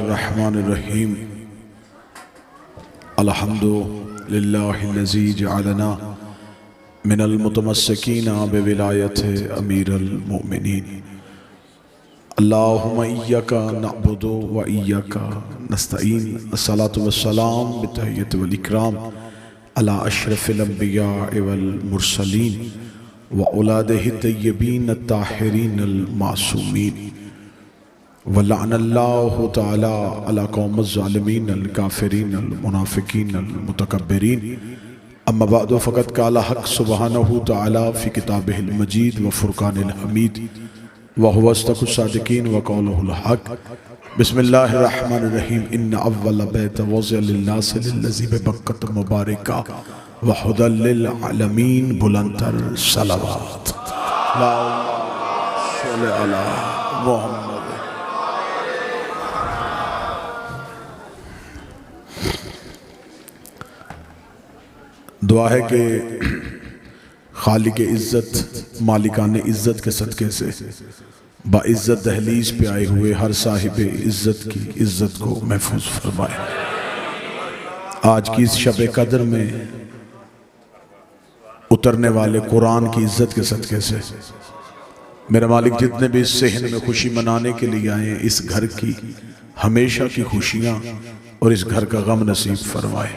बिस्मिल्लाहिर्रहमानिर्रहीम। अल्हम्दुलिल्लाहिल्लज़ी जअलना मिनल मुतमस्सिकीना बिविलायति अमीरुल मोमिनीन। अल्लाहुम्मा इय्याका नअबुदु व इय्याका नस्तईन। अस्सलातु वस्सलाम बित्तहिय्यति वल इकराम अला अशरफिल अंबिया वल मुरसलीन व औलादिहि तय्यबीन अत्ताहिरीन अल मासूमीन व लअनल्लाहु तआला अला कौमिज़ ज़ालिमीन अल काफ़िरीन अल मुनाफ़िकीन अल मुतकब्बिरीन। अम्मा बअदु फ़क़द क़ाला हक़ सुब्हानहु तआला फ़ी किताबिहिल मजीद व फ़ुरक़ानिल हमीद व हुवा अस्दक़ुस सादिक़ीन व क़ौलुहुल हक़। बिस्मिल्लाहिर्रहमानिर्रहीम। इन्ना अव्वल बैत वुज़िअ लिन्नासि लिल्लज़ी बिबक्कत मुबारका व हुदल लिल आलमीन। बुलंदतर सलावत सल्लल्लाहु अला मुहम्मद। दुआ है कि खालिक इज़्ज़त मालिकान इज़्ज़त के सदक़े से बाइज़्ज़त दहलीज पे आए हुए हर साहिब इज़्ज़त की इज़्ज़त को महफूज फरमाए। आज की इस शब कदर में उतरने वाले कुरान की इज़्ज़त के सदक़े से मेरा मालिक जितने भी इस सहन में खुशी मनाने के लिए आए हैं, इस घर की हमेशा की खुशियाँ और इस घर का गम नसीब फरमाए।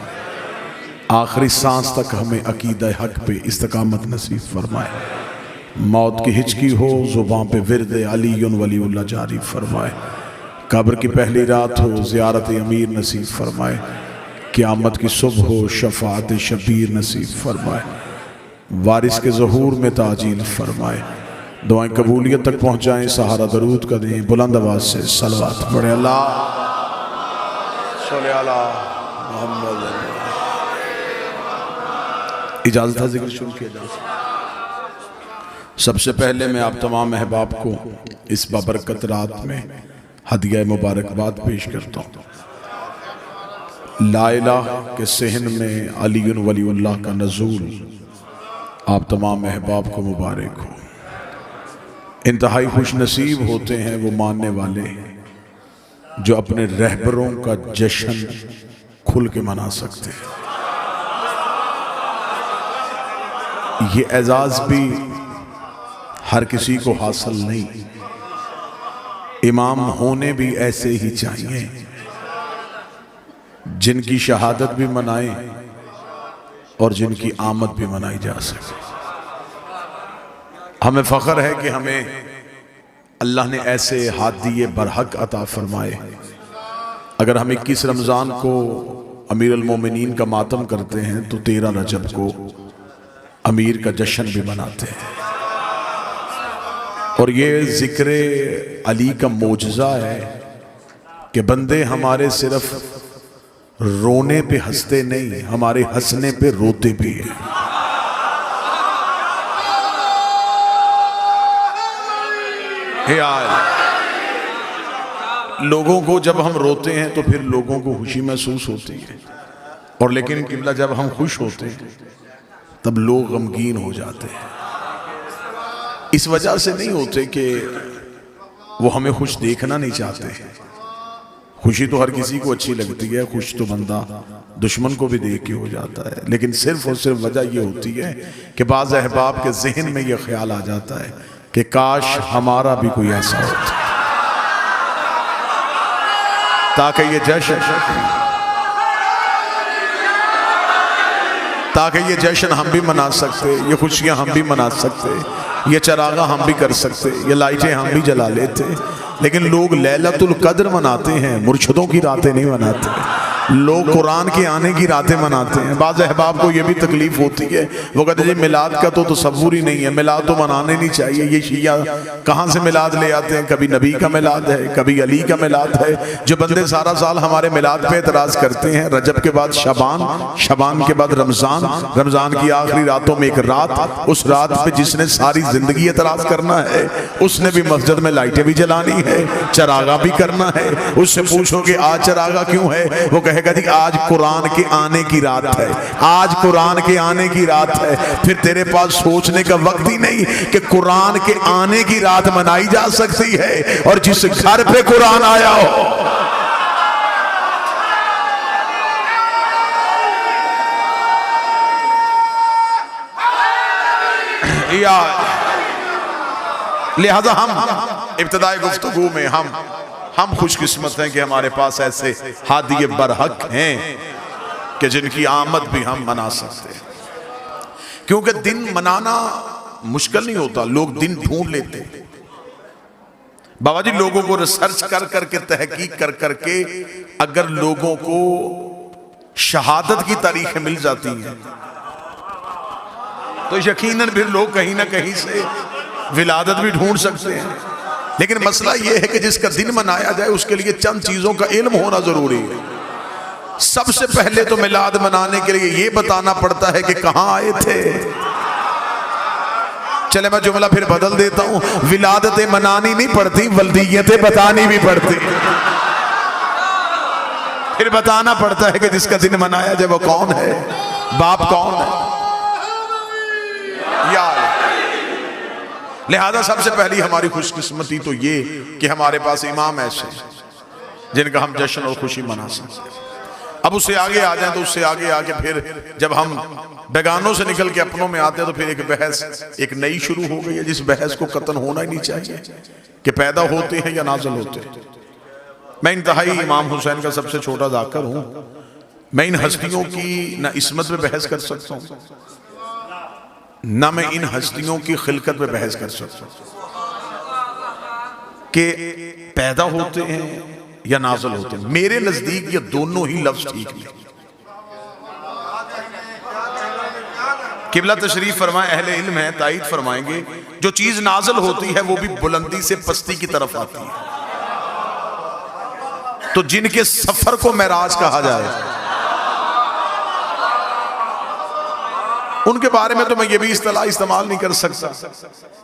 आखिरी सांस तक हमें अकीदा हक पे इस्तकामत नसीब फरमाए। मौत की हिचकी हो ज़ुबान पे विरद अलीयुन वलीउल्लाह जारी फरमाए। कब्र की पहली रात हो ज़ियारत अमीर नसीब फरमाए। क़यामत की सुबह हो शफ़ाअत शबीर नसीब फरमाए। वारिस के ज़हूर में ताजील फरमाए। दुआएं कबूलियत तक पहुँचाएँ। सहारा दरूद का दें। बुलंद आवाज़ से सलवात पढ़े। अल्लाह सल्लल्लाहु अला मुहम्मद। इजाज़त है जिक्र शुरू किया जाए। सबसे पहले मैं आप तमाम अहबाब को इस बाबरकत रात में हदिया मुबारकबाद पेश करता हूँ। ला इलाहा के सहन में अलीयुन वलीउल्लाह का नज़ूल आप तमाम अहबाब को मुबारक हो। इंतहाई खुश नसीब होते हैं वो मानने वाले जो अपने रहबरों का जश्न खुल के मना सकते हैं। ये एजाज़ भी हर किसी को हासिल नहीं। इमाम होने भी ऐसे ही चाहिए जिनकी शहादत भी मनाए और जिनकी आमद भी मनाई जा सके। हमें फ़ख्र है कि हमें अल्लाह ने ऐसे हादी बरहक अता फरमाए। अगर हम 21 रमज़ान को अमीरुल मोमिनीन का मातम करते हैं तो 13 रजब को अमीर का जश्न भी मनाते हैं। और ये जिक्र अली का मोजज़ा है कि बंदे हमारे सिर्फ रोने पे हंसते नहीं, हमारे हंसने पे रोते भी हैं। लोगों को जब हम रोते हैं तो फिर लोगों को खुशी महसूस होती है, और लेकिन किबला जब हम खुश होते हैं तब लोग गमगीन हो जाते हैं। इस वजह से नहीं होते कि वो हमें खुश देखना नहीं चाहते। खुशी तो हर किसी को अच्छी लगती है, खुश तो बंदा दुश्मन को भी देख के हो जाता है। लेकिन सिर्फ और सिर्फ वजह ये होती है कि बाज़ अहबाब के जहन में ये ख्याल आ जाता है कि काश हमारा भी कोई ऐसा होता ताकि ये जश्न हम भी मना सकते, ये खुशियाँ हम भी मना सकते, ये चरागा हम भी कर सकते, ये लाइटें हम भी जला लेते। लेकिन लोग लैलतुल कद्र मनाते हैं, मुर्शिदों की रातें नहीं मनाते। लोग कुरान के आने की रातें मनाते हैं। बाज़ अहबाब को ये भी तकलीफ होती है, वो कहते हैं मिलाद का तो तसव्वुर ही नहीं है, मिलाद तो मनाने नहीं चाहिए। ये शिया कहाँ से मिलाद ले आते हैं? कभी नबी का मिलाद है, कभी अली का मिलाद है। जो बंदे सारा साल हमारे मिलाद पे एतराज़ करते हैं, रजब के बाद शबान, शबान के बाद रमज़ान, रमज़ान की आखिरी रातों में एक रात, उस रात पे जिसने सारी जिंदगी एतराज़ करना है उसने भी मस्जिद में लाइटें भी जलानी है, चरागा भी करना है। उससे पूछोगे आज चरागा क्यों है? वो कहे जी आज कुरान के आने की रात है, आज कुरान के आने की रात है। फिर तेरे पास सोचने का वक्त ही नहीं कि कुरान के आने की रात मनाई जा सकती है और जिस घर पे कुरान आया हो या लिहाजा हम इब्तिदाई गुफ्तगू में हम खुशकिस्मत हैं कि हमारे पास ऐसे हादी बरहक हैं कि जिनकी आमद भी हम मना सकते हैं। क्योंकि दिन मनाना मुश्किल नहीं होता, लोग दिन ढूंढ लेते हैं। बाबा जी, लोगों को रिसर्च कर करके, तहकीक कर करके अगर लोगों को शहादत की तारीखें मिल जाती हैं तो यकीनन फिर लोग कहीं ना कहीं से विलादत भी ढूंढ सकते हैं। लेकिन मसला यह है कि जिसका दिन मनाया जाए उसके लिए चंद चीजों का इल्म होना जरूरी है। सबसे पहले तो मिलाद मनाने के लिए यह बताना पड़ता है कि कहां आए थे। चले मैं जुमला फिर बदल देता हूं, विलादतें मनानी नहीं पड़ती, वल्दियतें बतानी भी पड़ती। फिर बताना पड़ता है कि जिसका दिन मनाया जाए वो कौन है, बाप कौन है। यार लिहाजा सबसे पहली हमारी खुशकिस्मती तो ये कि हमारे पास इमाम ऐसे जिनका हम जश्न और खुशी मना सकते हैं। अब उससे आगे आ जाए तो उससे आगे आके फिर जब हम बेगानों से निकल के अपनों में आते हैं तो फिर एक बहस एक नई शुरू हो गई है, जिस बहस को कतन होना ही नहीं चाहिए कि पैदा होते हैं या नाज़िल होते हैं। मैं इंतहाई इमाम हुसैन का सबसे छोटा जाकर हूं। मैं इन हस्तियों की ना इस्मत पे बहस कर सकता हूं, ना मैं इन हस्तियों की खिलकत पे बहस कर सकता हूं कि पैदा होते हैं या नाज़िल होते हैं। मेरे नजदीक ये दोनों ही लफ्ज ठीक नहीं। किबला तशरीफ फरमाए, अहले इल्म है, ताईद फरमाएंगे, जो चीज नाज़िल होती है वो भी बुलंदी से पस्ती की तरफ आती है। तो जिनके सफर को मेराज कहा जाए उनके बारे में तो मैं ये भी इस्तेलाह इस्तेमाल नहीं कर सकता।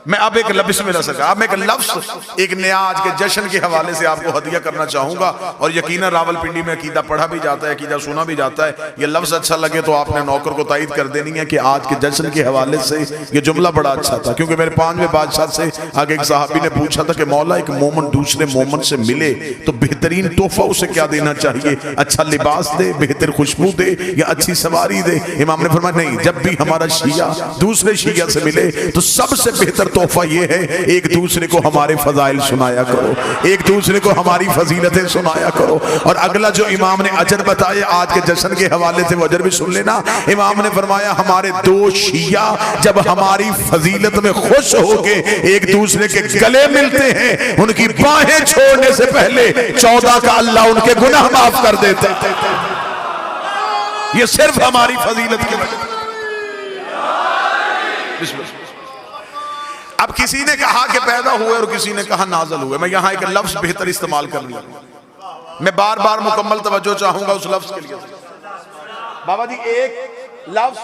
मैं अब एक लफ्ज़ में ला सका, अब मैं एक लफ्ज़ एक नया आज के जश्न के हवाले से आपको हदिया करना चाहूंगा। और यकीनन रावलपिंडी में अकीदा पढ़ा भी जाता है, अकीदा सुना भी जाता है। ये लफ्ज़ अच्छा लगे तो आपने नौकर को तायद कर देनी है कि आज के जश्न के हवाले से ये जुमला बड़ा अच्छा था। क्योंकि मेरे 5वें बादशाह से आगे एक साहबी ने पूछा था कि मौला, एक मोमन दूसरे मोमन से मिले तो बेहतरीन तोहफा उसे क्या देना चाहिए? अच्छा लिबास दे, बेहतर खुशबू दे या अच्छी सवारी दे? इमाम ने फरमाया नहीं, जब भी हमारा शिया दूसरे शिया से मिले तो सबसे बेहतर तोहफा यह है एक दूसरे को हमारे फजाइल सुनाया करो, एक दूसरे को हमारी फजीलतें सुनाया करो। और अगला जो इमाम ने अजर बताया आज के जश्न के हवाले से वो अजर भी सुन लेना। इमाम ने फरमाया हमारे दो शिया जब हमारी फजीलत में खुश होके एक दूसरे के गले मिलते हैं, उनकी बाहें छोड़ने से पहले 14 का अल्लाह उनके गुनाह माफ कर देता है। ये सिर्फ हमारी फजीलत की वजह। अब किसी ने कहा कि पैदा हुए और किसी ने कहा नाज़िल हुए। मैं यहां एक लफ्ज बेहतर इस्तेमाल कर लूं। मैं बार बार मुकम्मल तवज्जो चाहूंगा उस लफ्ज के लिए। बाबा जी, एक लफ्ज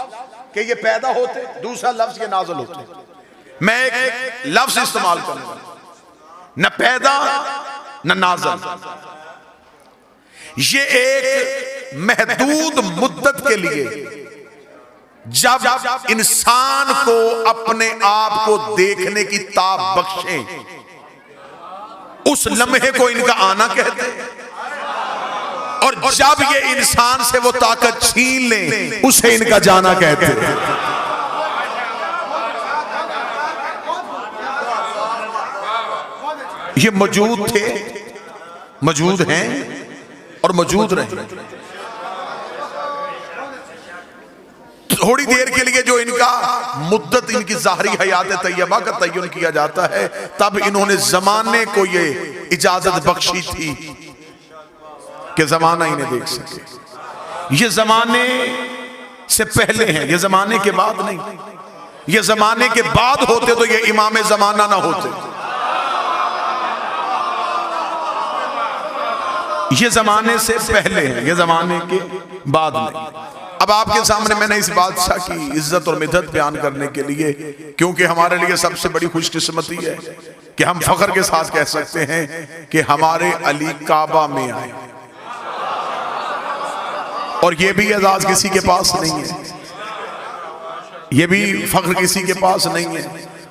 कि ये पैदा होते, दूसरा लफ्ज ये नाज़िल होते। मैं एक लफ्ज इस्तेमाल करूंगा, न पैदा न नाज़िल। ये एक महदूद मुद्दत के लिए जब इंसान को अपने आप को देखने की ताब बख्शे उस लम्हे को इनका आना कहते हैं। और जब ये इंसान से वो ताकत छीन ले उसे इनका जाना कहते हैं। ये मौजूद थे, मौजूद हैं और मौजूद रहे। थोड़ी देर के लिए जो इनका मुद्दत इनकी ज़ाहरी हयात तैयबा का तय्युन किया जाता है, तब इन्होंने जमाने को ये इजाजत बख्शी थी कि जमाना इन्हें देख सके। ये जमाने से पहले हैं, ये जमाने के बाद नहीं। ये जमाने के बाद होते तो ये इमाम जमाना ना होते। ये जमाने से पहले हैं, ये जमाने के बाद नहीं। अब आपके सामने मैंने इस बादशाह की इज्जत और मिदत बयान करने के लिए, क्योंकि हमारे लिए सबसे बड़ी खुशकिस्मती है कि हम फख्र के साथ कह सकते हैं कि हमारे अली काबा में आए। और ये भी एजाज किसी के पास नहीं है, ये भी फख्र किसी के पास नहीं है।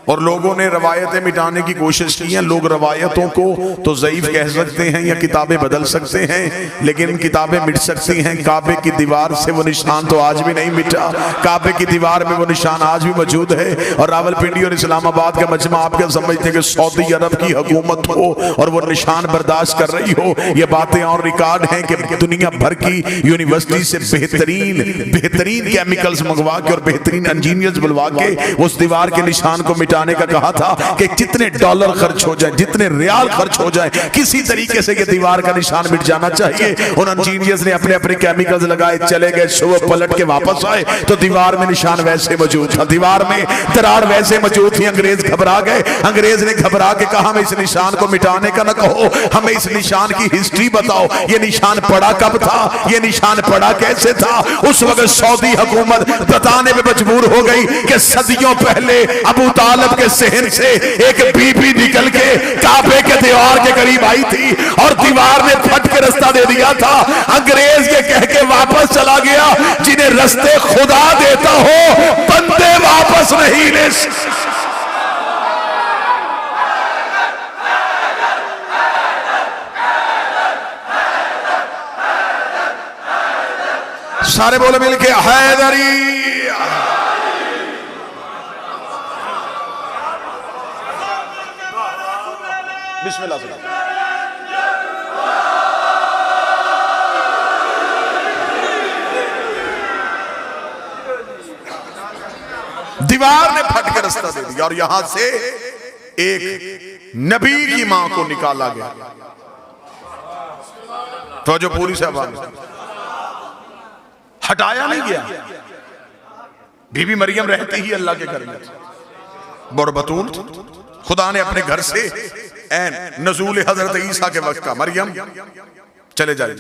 और लोगों ने रवायतें मिटाने की कोशिश की है। लोग रवायतों को तो ज़ईफ कह सकते हैं या किताबें बदल सकते हैं, लेकिन किताबें मिट सकती हैं। काबे की दीवार से वो निशान तो आज भी नहीं मिटा। काबे की दीवार में वो निशान आज भी मौजूद है। और रावलपिंडी और इस्लामाबाद का मजमा आप क्या समझते हैं कि सऊदी अरब की हुकूमत हो और वो निशान बर्दाश्त कर रही हो? ये बातें और रिकॉर्ड हैं कि दुनिया भर की यूनिवर्सिटी से बेहतरीन केमिकल्स मंगवा के और बेहतरीन इंजीनियर्स बुलवा के उस दीवार के निशान को मिटाने का कहा था कि जितने डॉलर खर्च हो जाए, जितने रियाल खर्च हो जाए, किसी तरीके से ये दीवार का निशान मिट जाना चाहिए। उन इंजीनियर्स ने अपने अपने केमिकल्स लगाए, चले गए, सुबह पलट के वापस आए तो दीवार में निशान वैसे मौजूद था, दीवार में दरार वैसे मौजूद थी। अंग्रेज घबरा गए। अंग्रेज ने घबरा के कहा हमें इस निशान को मिटाने का न कहो, हमें इस निशान की हिस्ट्री बताओ। ये निशान पड़ा कब था, ये निशान पड़ा कैसे था? उस वक्त सऊदी हुकूमत बताने में मजबूर हो गई कि सदियों पहले अबू तालिब के सहन से एक बीबी निकल के काबे के दीवार के करीब आई थी और दीवार ने फट के रास्ता दे दिया था। अंग्रेज ये कह के वापस चला गया, जिन्हें रास्ते खुदा देता हो बंदे वापस नहीं ले। सारे बोले मिलके हैदरी। बिस्मिल्लाह। दीवार ने फट के रास्ता दे दिया और यहां से एक नबी की मां को निकाला गया। तो जो पूरी साहब हटाया नहीं गया। बीबी मरियम रहती ही अल्लाह के घर में बरबतूल। खुदा ने अपने घर से नज़ूल हजरत ईसा के वक्त का मरियम चले जाए,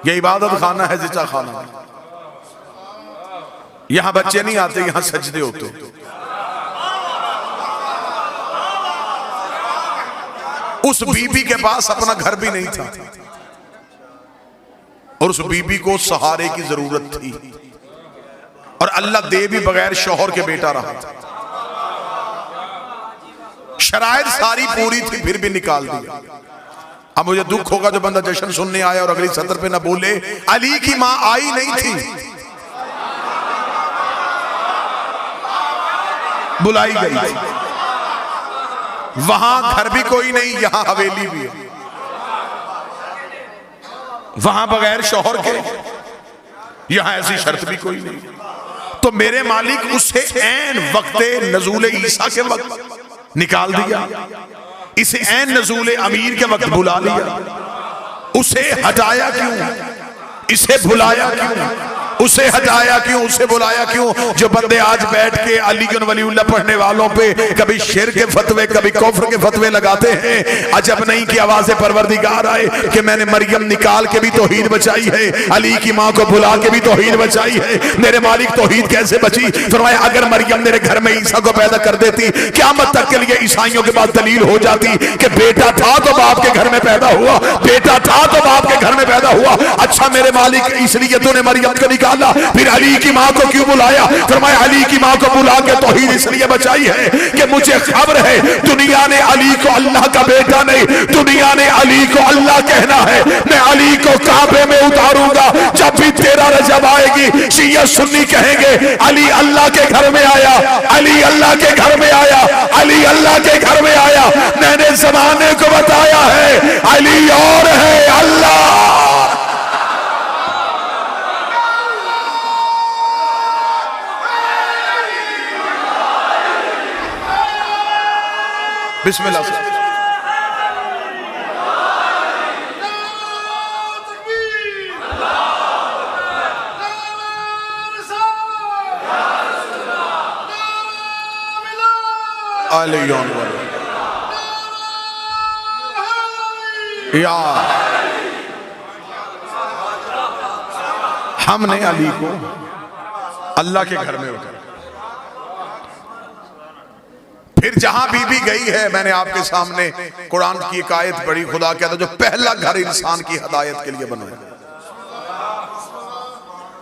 ये इबादत खाना है, जिचा खाना है। यहां बच्चे नहीं आते, यहां सजदे होते। उस बीबी के पास अपना घर भी नहीं था और उस बीबी को सहारे की जरूरत थी और अल्लाह दे भी बगैर शौहर के बेटा रहा था। शराइत सारी पूरी थी, फिर भी निकाल दिया। अब मुझे दुख होगा जो बंदा जश्न सुनने आया और अगली सत्र पे ना बोले अली की मां आई नहीं थी, बुलाई गई थी। वहां घर भी कोई नहीं, यहां हवेली भी है। वहां बगैर शौहर के, यहां ऐसी शर्त भी कोई नहीं। तो मेरे मालिक उसे ऐन वक्ते नज़ूल ईसा के वक्त निकाल दिया, इसे ऐन नज़ूल अमीर के वक्त बुला लिया। उसे हटाया क्यों, इसे बुलाया क्यों, उसे हटाया क्यों, उसे बुलाया क्यों? जो बंदे आज बैठ के अली वलीउल्लाह पढ़ने वालों पे कभी शिर के फतवे कभी कुफ्र के फतवे लगाते हैं, अजब नहीं कि आवाज़े परवरदिगार आए कि मैंने मरियम निकाल के भी तौहीद बचाई है, अली की माँ को बुला के भी तौहीद बचाई है। मेरे मालिक तौहीद कैसे बची? फरमाया अगर मरियम मेरे घर में ईसा को पैदा कर देती, क़यामत तक के लिए ईसाइयों के पास दलील हो जाती कि बेटा था तो बाप के घर में पैदा हुआ, बेटा था तो बाप के घर में पैदा हुआ। अच्छा मेरे मालिक इसलिए तूने मरियम को निकाला, फिर अली की मां को क्यों बुलाया? फरमाया अली की मां को बुला के तौहीद इसलिए बचाई है कि मुझे खबर है दुनिया ने अली को अल्लाह का बेटा नहीं, दुनिया ने अली को अल्लाह कहना है। मैं अली को काबे में उतारूंगा, जब भी तेरा रजब आएगी शिया सुन्नी कहेंगे अली अल्लाह के घर में आया, अली अल्लाह के घर में आया, अली अल्लाह के घर में आया। मैंने जमाने को बताया है अली और है अल्लाह। बिस्मिल्लाह से या हमने अली को अल्लाह के घर में उतारा। फिर जहां बीबी गई है, मैंने आपके सामने कुरान की एक आयत पढ़ी, खुदा कहता जो पहला घर इंसान की हदायत के लिए बनाया,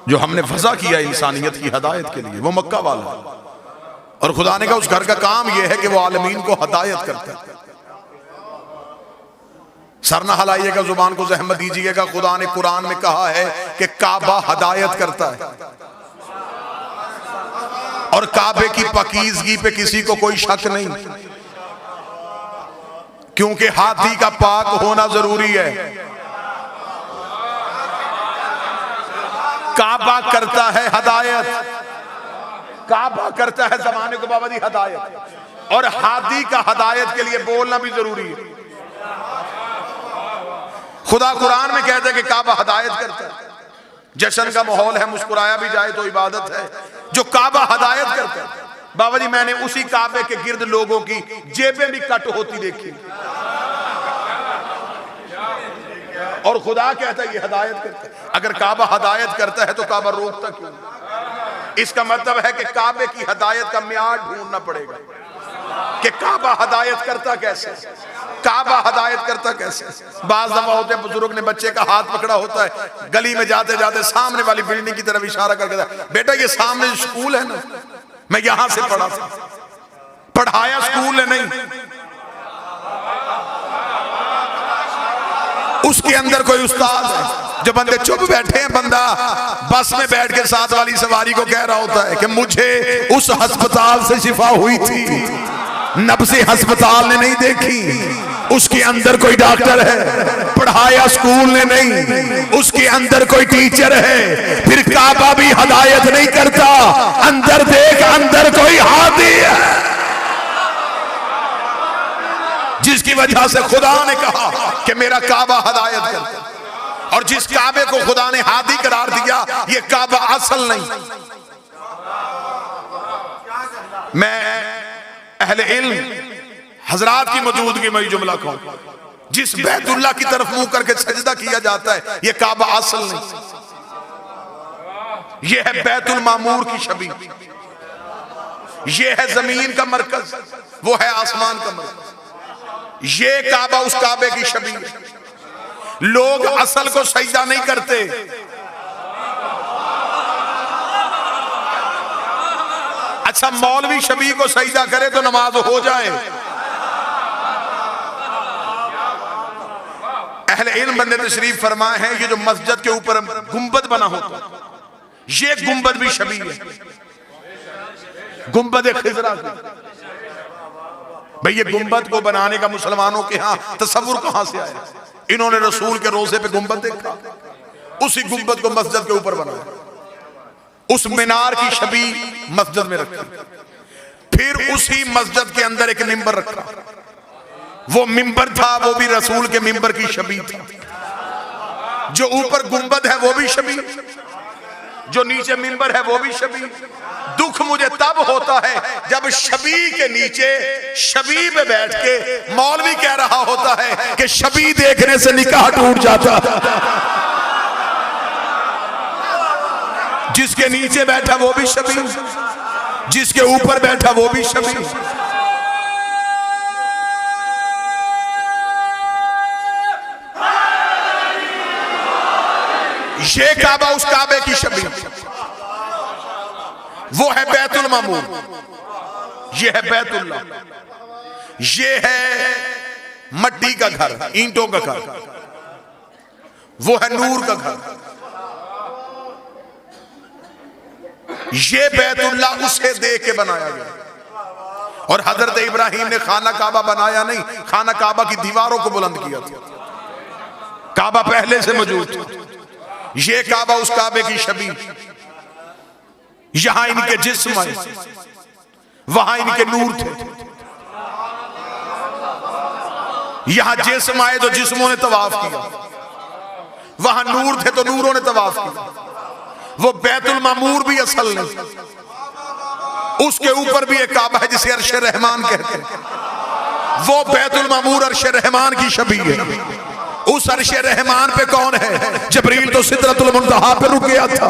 जो हमने फजा किया इंसानियत की हदायत के लिए, वो मक्का वाला। और खुदा ने कहा उस घर का काम यह है कि वो आलमीन को हदायत करता है। सर ना हिलाइएगा, जुबान को ज़हमत दीजिएगा। खुदा ने कुरान में कहा है कि काबा हदायत करता है, और काबे की पाकीज़गी पे किसी को कोई शक नहीं, क्योंकि हाथी का पाक होना जरूरी है। काबा करता है हदायत, काबा करता है जमाने को बाबा जी हदायत, और हाथी का हदायत के लिए बोलना भी जरूरी है। खुदा कुरान में कहता है कि काबा हदायत करता है। जश्न का माहौल है, मुस्कुराया भी जाए तो इबादत है। जो काबा हदायत करता है, बाबा जी मैंने उसी काबे के गिर्द लोगों की जेबें भी कट होती देखी, और खुदा कहता है ये हदायत करता है। अगर काबा हदायत करता है तो काबा रोकता क्यों? इसका मतलब है कि काबे की हदायत का मियाद ढूंढना पड़ेगा कि काबा हदायत करता कैसे, काबा हदायत करता कैसे। बाज दफा होते हैं बुजुर्ग ने बच्चे का हाथ पकड़ा होता है, गली में जाते जाते सामने वाली बिल्डिंग की तरफ इशारा करके, बेटा ये सामने स्कूल है ना, मैं यहां से पढ़ा था। पढ़ाया स्कूल ने नहीं, उसके अंदर कोई उस्ताद है। जो बंदे चुप बैठे हैं, बंदा बस में बैठ के साथ वाली सवारी को कह रहा होता है कि मुझे उस अस्पताल से शिफा हुई थी, नब्ज़े अस्पताल ने नहीं देखी, उसके अंदर कोई डॉक्टर है। पढ़ाया स्कूल ने नहीं, उसके अंदर कोई टीचर है। फिर काबा भी हदायत नहीं करता, अंदर देख अंदर कोई हादी है, जिसकी वजह से खुदा ने कहा कि मेरा काबा हदायत करता है। और जिस काबे को खुदा ने हादी करार दिया, ये काबा असल नहीं। मैं अहले इल्म हजरात की मौजूदगी में जुमला कहूं, जिस बैतुल्लाह की तरफ मुंह करके सजदा किया जाता है, ये काबा असल नहीं, ये है बैतुल मामूर की शबी, ये है जमीन का मरकज, वो है आसमान का मरकज। ये काबा उस काबे की शबी है। लोग असल को सजदा नहीं करते, अच्छा मौलवी शबी को सजदा करे तो नमाज हो जाए। अहले इल्म बंदे तशरीफ फरमाए हैं, ये जो मस्जिद के ऊपर गुंबद बना होता है, ये गुंबद भी शबी है, गुंबद खिजरा की। भाई ये गुंबद को बनाने का मुसलमानों के यहाँ तसव्वुर कहां से आया? इन्होंने रसूल के रोजे पे गुंबद देखा, उसी गुंबद को मस्जिद के ऊपर बनाया, उस मीनार की शबी मस्जिद में रखी, फिर उसी मस्जिद के अंदर एक मिंबर रखा। वो मिंबर था, वो भी रसूल के मिंबर की शबी था। जो ऊपर गुंबद है वो भी शबी, जो नीचे मिंबर है वो भी शबी। दुख मुझे तब होता है जब शबी के नीचे शबी पे बैठ के मौलवी कह रहा होता है कि शबी देखने से निकाह टूट जाता। जिसके नीचे बैठा वो भी शबी, जिसके ऊपर बैठा वो भी शबी। ये काबा उस काबे की शबी, वो है बैतुल मामूर, ये है बैतुल्लाह, ये है मट्टी का घर, ईंटों का घर, वो है नूर का घर। ये बैतुल्लाह उसे देख के बनाया गया। और हजरत इब्राहिम ने खाना काबा बनाया नहीं, खाना काबा की दीवारों को बुलंद किया था। काबा पहले से मौजूद था। ये काबा उस काबे की शबी, यहां इनके जिस्म आए, वहां इनके नूर थे। यहां जिस्म आए तो जिस्मों ने तवाफ किया, वहां नूर थे तो नूरों ने तवाफ किया। वो बैतुल मामूर भी असल नहीं, उसके ऊपर भी एक काबा है जिसे अर्श रहमान कहते हैं। वो बैतुल मामूर अर्श रहमान की शबी है। उस अर्श रहमान पे कौन है? जबरील तो सिदरतुल मुंतहा पे रुक गया था।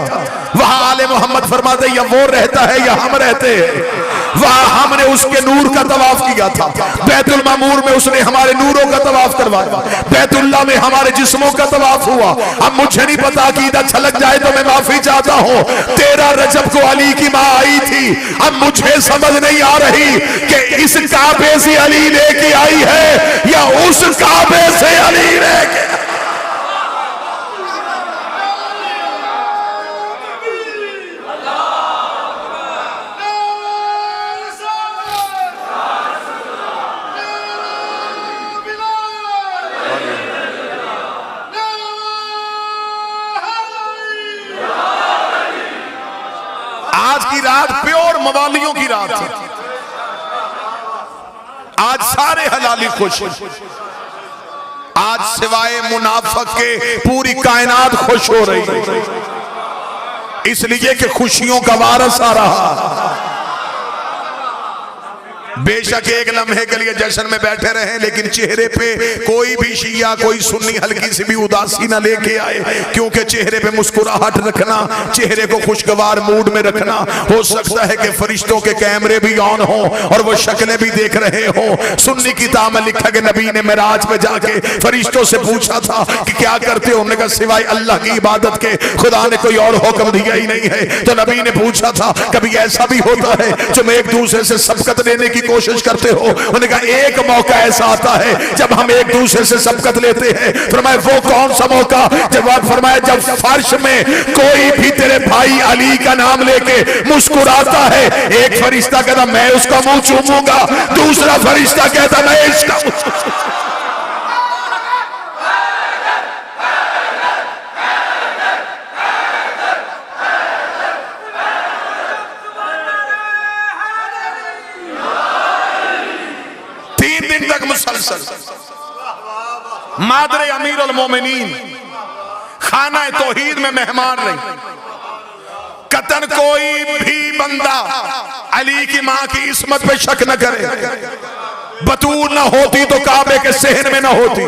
वहां आले मोहम्मद फरमाते या वो रहता है या हम रहते हैं। वहां हमने उसके नूर का तवाफ किया था। बैतुल मामूर में उसने हमारे नूरों का तवाफ करवाया। बैतुल्लाह में हमारे जिस्मों का तवाफ हुआ। अब मुझे नहीं पता कि इधर छलक जाए तो मैं माफी चाहता हूं। 13 रजब को अली की मां आई थी। अब मुझे समझ नहीं आ रही कि इस काबे से अली लेके आई है या उस काबे से अली लेके। आज की रात प्योर मवालियों की रात है। आज सारे हलाली खुश। आज सिवाय मुनाफिक के पूरी कायनात खुश हो रही है, इसलिए कि खुशियों का वारस आ रहा। बेशक एक लम्हे के लिए जश्न में बैठे रहे, लेकिन चेहरे पे कोई भी शिया कोई सुन्नी हल्की सी भी उदासी ना लेके आए, क्योंकि चेहरे पे मुस्कुराहट रखना, चेहरे को खुशगवार मूड में रखना। हो सकता है कि फरिश्तों के कैमरे भी ऑन हो और वो शक्लें भी देख रहे हो। सुन्नी किताब में लिखा कि नबी ने मेराज पे जाके फरिश्तों से पूछा था कि क्या करते हो। उन्होंने कहा सिवाय अल्लाह की इबादत के खुदा ने कोई और हुक्म दिया ही नहीं है। तो नबी ने पूछा था कभी ऐसा भी होता है जब एक दूसरे से सबकत लेने की कोशिश करते हो। उन्होंने कहा एक मौका ऐसा आता है जब हम एक दूसरे से सबकत लेते हैं। फरमाया वो कौन सा मौका? जवाब फरमाया जब फर्श में कोई भी तेरे भाई अली का नाम लेके मुस्कुराता है, एक फरिश्ता कहता मैं उसका मुंह चूमूंगा, दूसरा फरिश्ता कहता मैं इसका। 3 दिन तक मुसलसल मादरे अमीरुल मोमिनीन खाना तौहीद में मेहमान रही। कतन कोई भी बंदा अली की मां की इस्मत पे शक न करे। बतूल ना होती तो काबे के सहन में ना होती।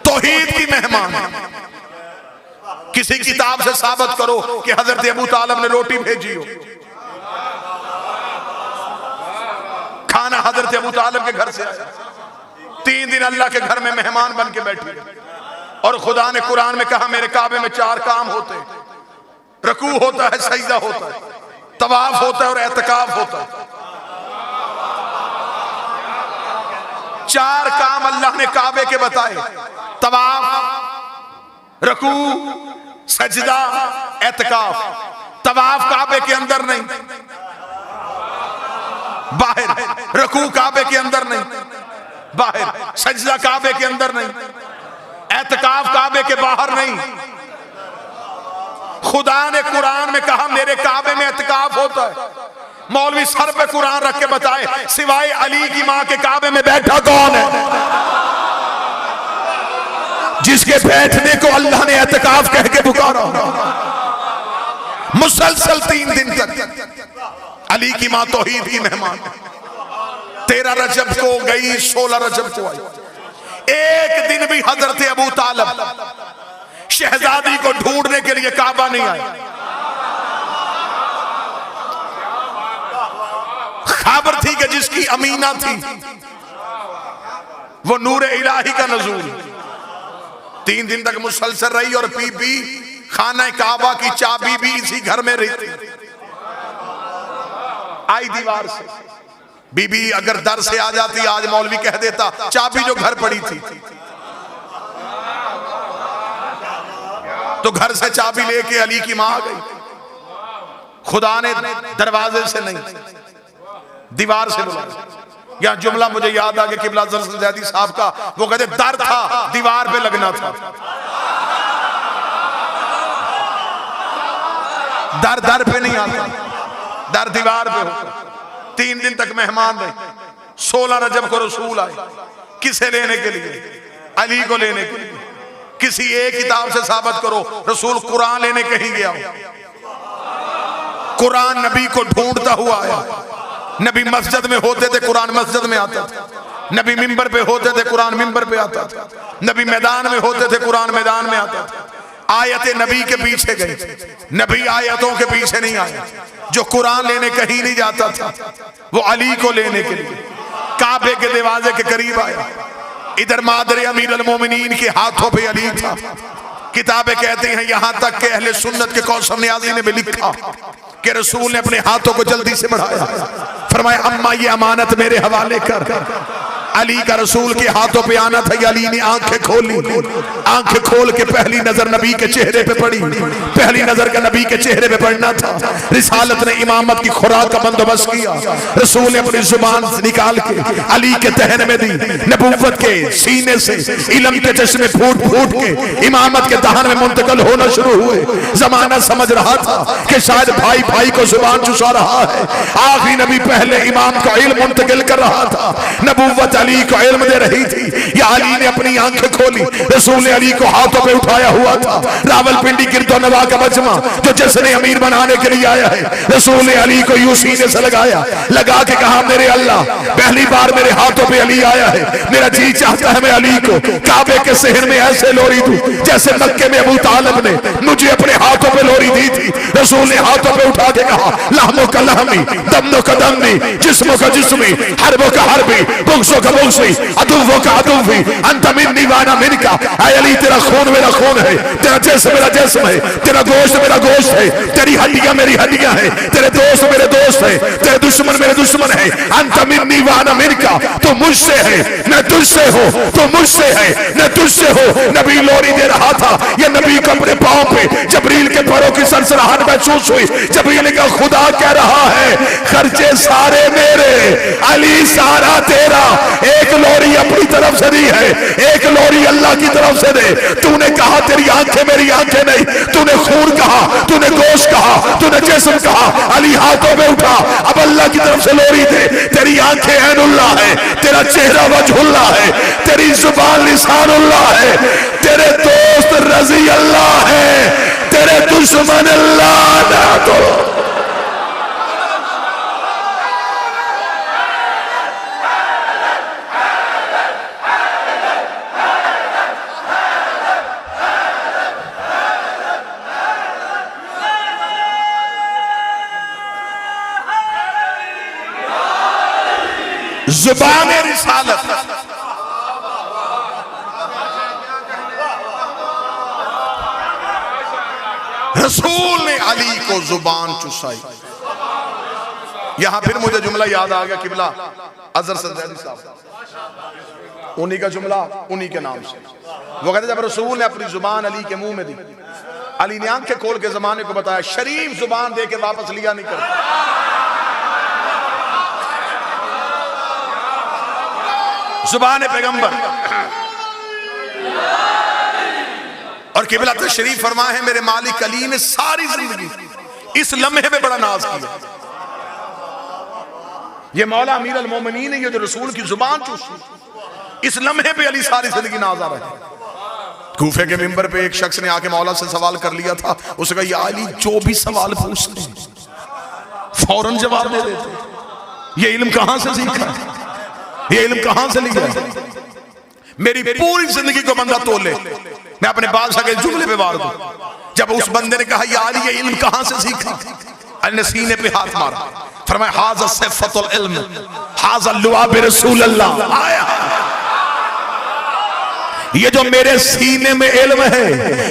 तौहीद की मेहमान। किसी किताब से साबित करो कि हजरत अबू तालिब ने रोटी भेजी हो। खाना हजरत अबू तालिब के घर से आया। 3 दिन अल्लाह के घर में मेहमान बन के बैठे। और खुदा ने कुरान में कहा मेरे काबे में 4 काम होते, रकू होता है, सजदा होता है, तवाफ होता है और एतकाफ होता है। 4 काम अल्लाह ने काबे के बताए, तवाफ, रकू, सजदा, एतकाफ। तवाफ काबे के अंदर नहीं, बाहर। रकू काबे के अंदर नहीं, बाहर। सजदा काबे के अंदर नहीं, एतकाफ काबे के बाहर नहीं। खुदा ने कुरान में कहा मेरे काबे में एतकाफ होता है। मौलवी सर पे कुरान रख के बताए सिवाय अली की मां के काबे में बैठा कौन है जिसके बैठने को अल्लाह ने एतकाफ कह के पुकारा। मुसलसल 3 दिन तक अली की मां तौहीद की मेहमान। 13 रजब को गई, 16 रजब को आई। एक दिन भी हजरत अबू तालिब शहजादी को ढूंढने के लिए काबा नहीं आए। खबर थी कि जिसकी अमीना थी वो नूर इलाही का नजूल। 3 दिन तक मुसलसल रही और बीबी खाना काबा की चाबी भी इसी घर में रहती। आई दीवार से। बीबी अगर दर से आ जाती, आज मौलवी कह देता चाबी जो घर पड़ी थी, तो घर से चाबी लेके अली की मां आ गई। खुदा ने दरवाजे से नहीं, दीवार से बुलाया। यह जुमला मुझे याद आ गया किबला ज़ैदी साहब का। वो कहते दर था, दीवार पे लगना था। दर दर पे नहीं आता, दर दीवार पे होता। 3 दिन तक मेहमान रहे। 16 रजब को रसूल आए। किसे लेने के लिए? अली को लेने के लिए। किसी एक किताब से साबित करो रसूल कुरान लेने कहीं गया हो। कुरान नबी को ढूंढता हुआ आया। नबी मस्जिद में होते थे, कुरान मस्जिद में आता था। नबी मिंबर पे होते थे, कुरान मिंबर पे आता था। नबी मैदान में होते थे, कुरान मैदान में आता था। आयत नबी के पीछे गए, नबी आयतों के पीछे नहीं आया। जो कुरान लेने कहीं नहीं जाता था वो अली को लेने के लिए काबे के दरवाजे के करीब आया। इधर मादर अमीर अल मोमिनीन के हाथों पे अली था। किताबें कहती हैं यहां तक कि अहले सुन्नत के कौसम नियाज़ी ने भी लिखा कि रसूल ने अपने हाथों को जल्दी से बढ़ाया, फरमाया अम्मा ये अमानत मेरे हवाले कर। अली का रसूल के हाथों पे आना था। अली ने आंखें खोली, आंखें खोल के पहली नजर नबी के चेहरे पे पड़ी। पहली नजर का नबी के चेहरे पे पड़ना था। रिसालत ने इमामत की खुराक का बंदोबस्त किया। रसूल ने अपनी जुबान से निकाल के अली के दहन में दी। नबूवत के सीने से इल्म के चश्मे फूट फूट के इमामत के दहन में मुंतकिल होना शुरू हुए। जमाना समझ रहा था कि शायद भाई भाई को जुबान चुसा रहा है। आखिरी नबी पहले इमाम का इल्म मुंतकिल कर रहा था। नबूवत अली को इल्म दे रही थी। या अली ने अपनी आंखें खोली, रसूल ने अली को हाथों पे उठाया हुआ था। रावलपिंडी गिरदो नवा का मजमा जो जश्न अमीर बनाने के लिए आया है, रसूल ने अली को यूं सीने से लगाया, लगा के कहा मेरे अल्लाह पहली बार मेरे हाथों पे अली आया है। मेरा जी चाहता है मैं अली को काबे के शहर में ऐसे लोरी दूं जैसे मक्के में अबू तालिब ने मुझे अपने हाथों पे लोरी दी थी। रसूल ने हाथों पे उठा के कहा लहमो का लहमी, दमनो का दमनी, जिस्मो का जिस्मी, हरबो का हरबी, बुग्सो का बुग्सी, अदुव्वो का अदुव्वी, अंत मिन्नी वाना मिनका। ऐ अली तेरा खून मेरा खून है, तेरा जिस्म मेरा जिस्म है, तेरा गोश्त मेरा गोश्त है, तेरी हड्डियां मेरी हड्डियां हैं, तेरे दोस्त मेरे दोस्त है, तेरे दुश्मन मेरे दुश्मन है। अंत मिन्नी वाना मिनका, तू मुझसे है मैं तुझसे हूं, तू मुझसे है मैं तुझसे हूं। नबी लोरी दे रहा था। ये नबी को अपने पांव पे जबरील के पैरों की सरसराहट महसूस हुई। जबरील का खुदा कह रहा है खर्चे सारे मेरे, अली सारा तेरा। एक लोरी अपनी तरफ से दी है, एक लोरी अल्लाह की तरफ से दे। तूने कहा तेरी आंखें मेरी आंखें नहीं, तूने खून कहा, तूने गोश्त कहा, तूने जिस्म कहा। अली हाथों में उठा, अब अल्लाह की तरफ से लोरी दे। तेरी आंखें ऐनुल्लाह है, तेरा चेहरा वजहुल्लाह है, तेरी जुबान लिसानुल्लाह है, तेरे दोस्त रजी अल्लाह है, तेरे दुश्मन अल्लाह ना तो। जुबान रिसालत रसूल ने अली को जुबान चुसाई। यहां फिर मुझे जुमला याद आ गया किबला अजहर सज्जादी साहब, उन्हीं का जुमला उन्हीं के नाम से। वो कहते जब रसूल ने अपनी जुबान अली के मुंह में दी, अली ने आंखें खोल के जमाने को बताया शरीफ जुबान दे के वापस लिया नहीं करता। जुबान पैगंबर और किबला तशरीफ फरमा है मेरे मालिक अली ने सारी जिंदगी इस लम्हे में बड़ा नाज किया। ये मौला अमीर अल मोमिनीन है, ये जो रसूल की जुबान चूसी, इस लम्हे पे अली सारी जिंदगी नाजा रहे। कूफे के मिंबर पे एक शख्स ने आके मौला से सवाल कर लिया था। उसने कहा या अली जो भी सवाल पूछते फौरन जवाब दे देते, ये इल्म कहां से सीखा, ये इल्म कहां से लिया? मेरी पूरी जिंदगी को बंदा तोले, मैं अपने बादशाह के जुमले पे वार दूं। जब उस बंदे ने कहा या अली ये इल्म कहां से सीखा, अली ने सीने पे हाथ मारा, फरमाया हाज़ा सिफ़तुल इल्म, हाज़ा लुआब रसूल अल्लाह। आया ये जो मेरे सीने में इल्म है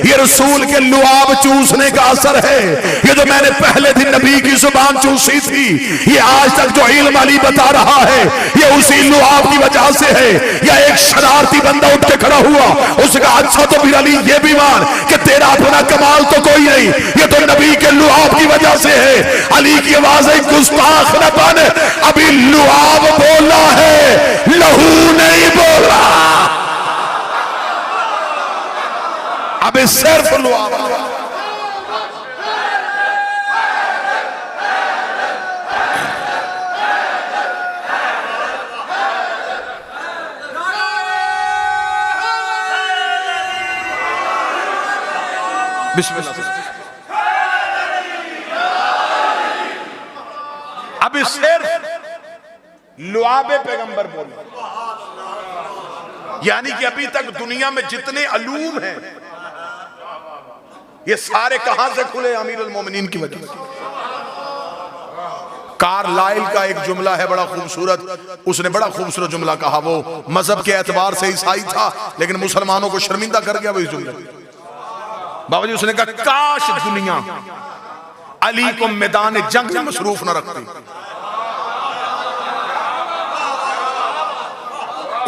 ये रसूल के लुआब चूसने का असर है। ये जो मैंने पहले दिन नबी की जुबान चूसी थी, ये आज तक जो इल्म अली बता रहा है ये उसी लुआब की वजह से है। या एक शरारती बंदा उठ के खड़ा हुआ, उसका अच्छा तो फिर अली ये भी मान कि तेरा अपना कमाल तो कोई नहीं, ये तो नबी के लुआब की वजह से है। अली की आवाज गुस्ताख न बन, अभी लुआब बोला है, लहू नहीं बोला। अब सिर्फ लुआब। बिस्मिल्लाह। अब सिर्फ लुआबे पैगंबर बोले, यानी कि अभी तक दुनिया में जितने अलूम हैं ये सारे कहां से खुले? अमीरुल मोमिनीन की वजह से। कार्लाइल का एक जुमला है बड़ा खूबसूरत, उसने बड़ा खूबसूरत जुमला कहा। वो मजहब के एतबार से ईसाई था लेकिन मुसलमानों को शर्मिंदा कर गया वो इस जुमले। बाबा जी उसने कहा काश दुनिया अली को मैदान जंग में मसरूफ न रखती।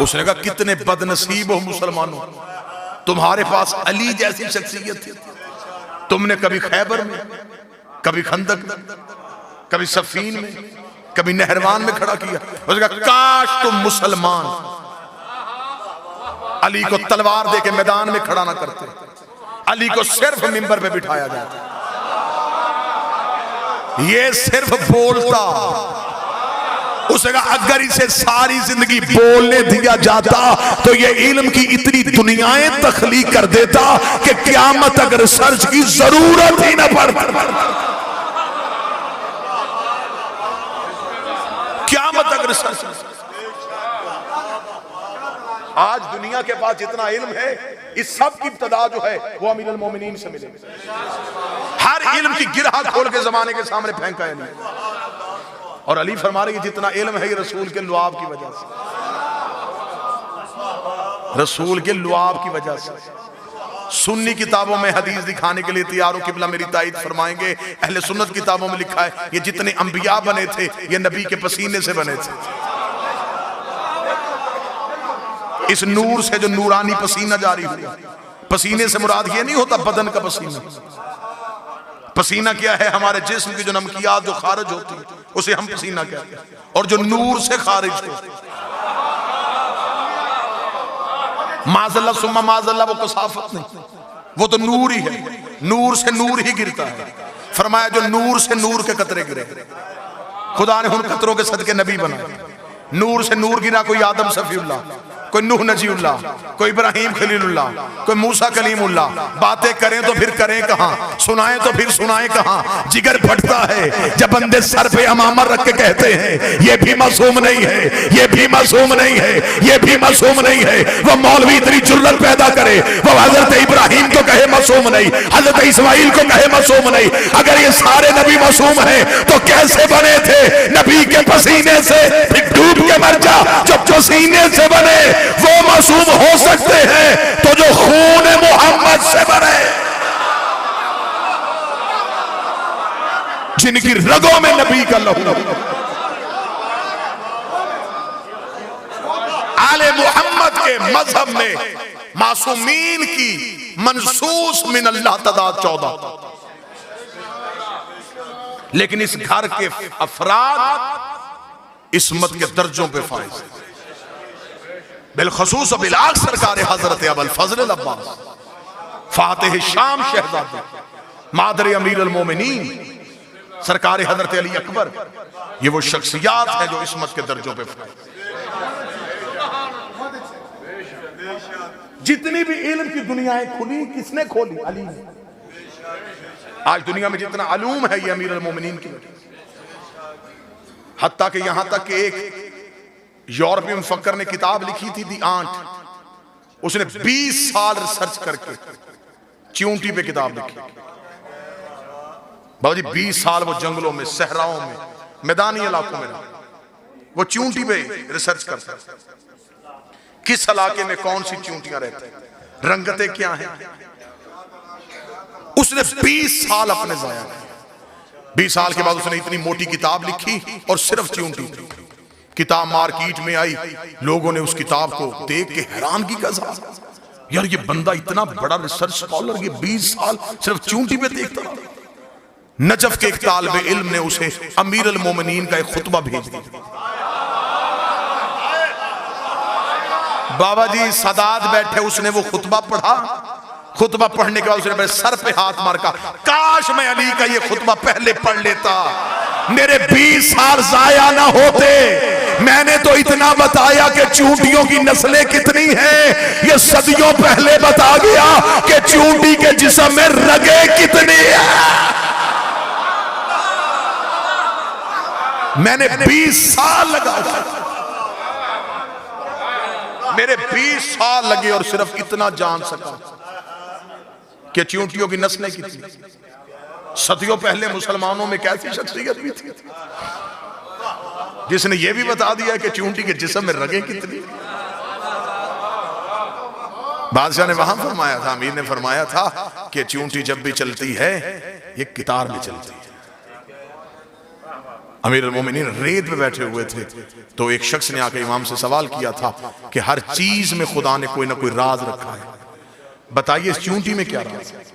उसने कहा कितने बदनसीब हो मुसलमानों, तुम्हारे पास अली जैसी शख्सियत थी। तुमने कभी खैबर में, कभी खंदक में, कभी सफीन में, कभी नहरवान में खड़ा किया। उसने कहा काश तुम मुसलमान अली को तलवार देके मैदान में खड़ा ना करते, अली को सिर्फ मिंबर पे बिठाया जाता। ये सिर्फ बोलता। उसने कहा अगर इसे सारी जिंदगी बोलने दिया जाता तो ये इल्म की इतनी दुनियाएं तख्लीक कर देता कि क़यामत अगर सर्च की जरूरत ही ना पड़ती। क़यामत अगर सर्च। आज दुनिया के पास जितना इल्म है इस सब की इब्तदा जो है वो अमीरुल मोमिनीन से मिले। हर इल्म की गिरहा खोल के जमाने के सामने फेंका है अली। और अली फरमा रहे जितना इल्म है ये रसूल के लुआब की वजह से, रसूल के लुआब की वजह से। सुन्नी किताबों में हदीस दिखाने के लिए तैयार हो, किबला मेरी ताईद फरमाएंगे। अहले सुन्नत किताबों में लिखा है ये जितने अंबिया बने थे ये नबी के पसीने से बने थे। इस नूर से जो नूरानी पसीना जारी हुआ, पसीने से मुराद ये नहीं होता बदन का पसीना। पसीना क्या है? हमारे जिस्म की जो नमकियात जो खारिज होती है उसे हम पसीना कहते हैं। और जो नूर से खारिज हो, माज़अल्लाह सुम्मा माज़अल्लाह, वो कसाफत नहीं, वो तो नूर ही है। नूर से नूर ही गिरता है। फरमाया जो नूर से नूर के कतरे गिरे, खुदा ने उन कतरों के सदके नबी बनाए। नूर से नूर गिरा, कोई आदम सफीउल्लाह, कोई नूह नजीउल्लाह, कोई इब्राहिम खलीलुल्लाह, कोई मूसा कलीमुल्लाह। बातें करें तो फिर करें कहां, सुनाएं तो फिर सुनाएं कहां। जिगर फटता है जब बंदे सर पे अमामा रख के कहते हैं ये भी मासूम नहीं है, ये भी मासूम नहीं है, ये भी मासूम नहीं है। वो मौलवी इतनी जुर्रत पैदा करे, वो हजरत इब्राहिम को कहे मासूम नहीं, हजरत इस्माइल को कहे मासूम नहीं। अगर ये सारे नबी मासूम हैं तो कैसे बने थे? नबी के पसीने से। फिर डूब के मर जा। जब पसीने से बने वो मासूम हो सकते हैं तो जो खून मोहम्मद से बने, जिनकी रगों में नबी का लहू, आले मोहम्मद के मजहब में मासूमीन की मनसूस मिन अल्लाह तआला 14। लेकिन इस घर के अफराद इस्मत के दर्जों पे फाइज, बिलखसूस बिलाग सरकार हजरत अबुल फजल अब्बास फातिह शाम शहजादे मादर अमीरुल मोमिनीन सरकार हजरत अली अकबर, ये वो शख्सियात है जो इस्मत के दर्जों पे फाइज। जितनी भी इल्म की दुनियाएं खुली किसने खोली? अली ने। आज दुनिया में जितना अलूम है ये अमीरुल मोमिनीन की वजह से। हत्ता कि यहां तक कि एक यूरोपीय मुफक्कर ने किताब लिखी थी दी आंट, उसने 20 साल रिसर्च करके चींटी पे किताब लिखी। बाबा जी 20 साल वो जंगलों में, सहराओं में, मैदानी इलाकों में वो चींटी पे रिसर्च करता, किस इलाके में कौन सी चींटियां रहती हैं, रंगतें क्या हैं। उसने 20 साल अपने जाया किए। 20 साल के बाद उसने इतनी मोटी किताब लिखी और सिर्फ चींटी थी। किताब मार्केट में आई, लोगों ने उस किताब को देख के हैरानगी का इज़हार, यार ये बंदा इतना बड़ा रिसर्च स्कॉलर, ये 20 साल सिर्फ चींटी पे देखता रहा। नजफ के एक तालिबे इल्म ने उसे अमीरुल मोमिनीन का एक खुतबा भेज दिया। बाबा जी सदात बैठे, उसने वो खुतबा पढ़ा। खुतबा पढ़ने के बाद उसने मेरे सर पे हाथ मार का, काश मैं अली का ये खुतबा पहले पढ़ लेता, मेरे 20 साल जाया ना होते। मैंने तो इतना बताया कि चूंटियों की नस्लें कितनी हैं, ये सदियों पहले बता गया कि चूंटी के जिस्म में रगे कितनी है। मैंने 20 साल लगा, मेरे 20 साल लगे और सिर्फ इतना जान सका कि चींटियों की नस्लें कितनी। सदियों पहले मुसलमानों में कैसी शख्सियत भी थी जिसने यह भी बता दिया कि चींटी के जिस्म में रगें कितनी। बादशाह ने वहां फरमाया था, अमीर ने फरमाया था कि चींटी जब भी चलती है ये कितार में चलती है। अमीर अल-मोमिनीन रेत पे बैठे हुए थे तो एक शख्स ने आकर इमाम से सवाल किया था कि हर चीज में खुदा ने कोई ना कोई राज रखा है, बताइए इस चींटी में क्या राज है।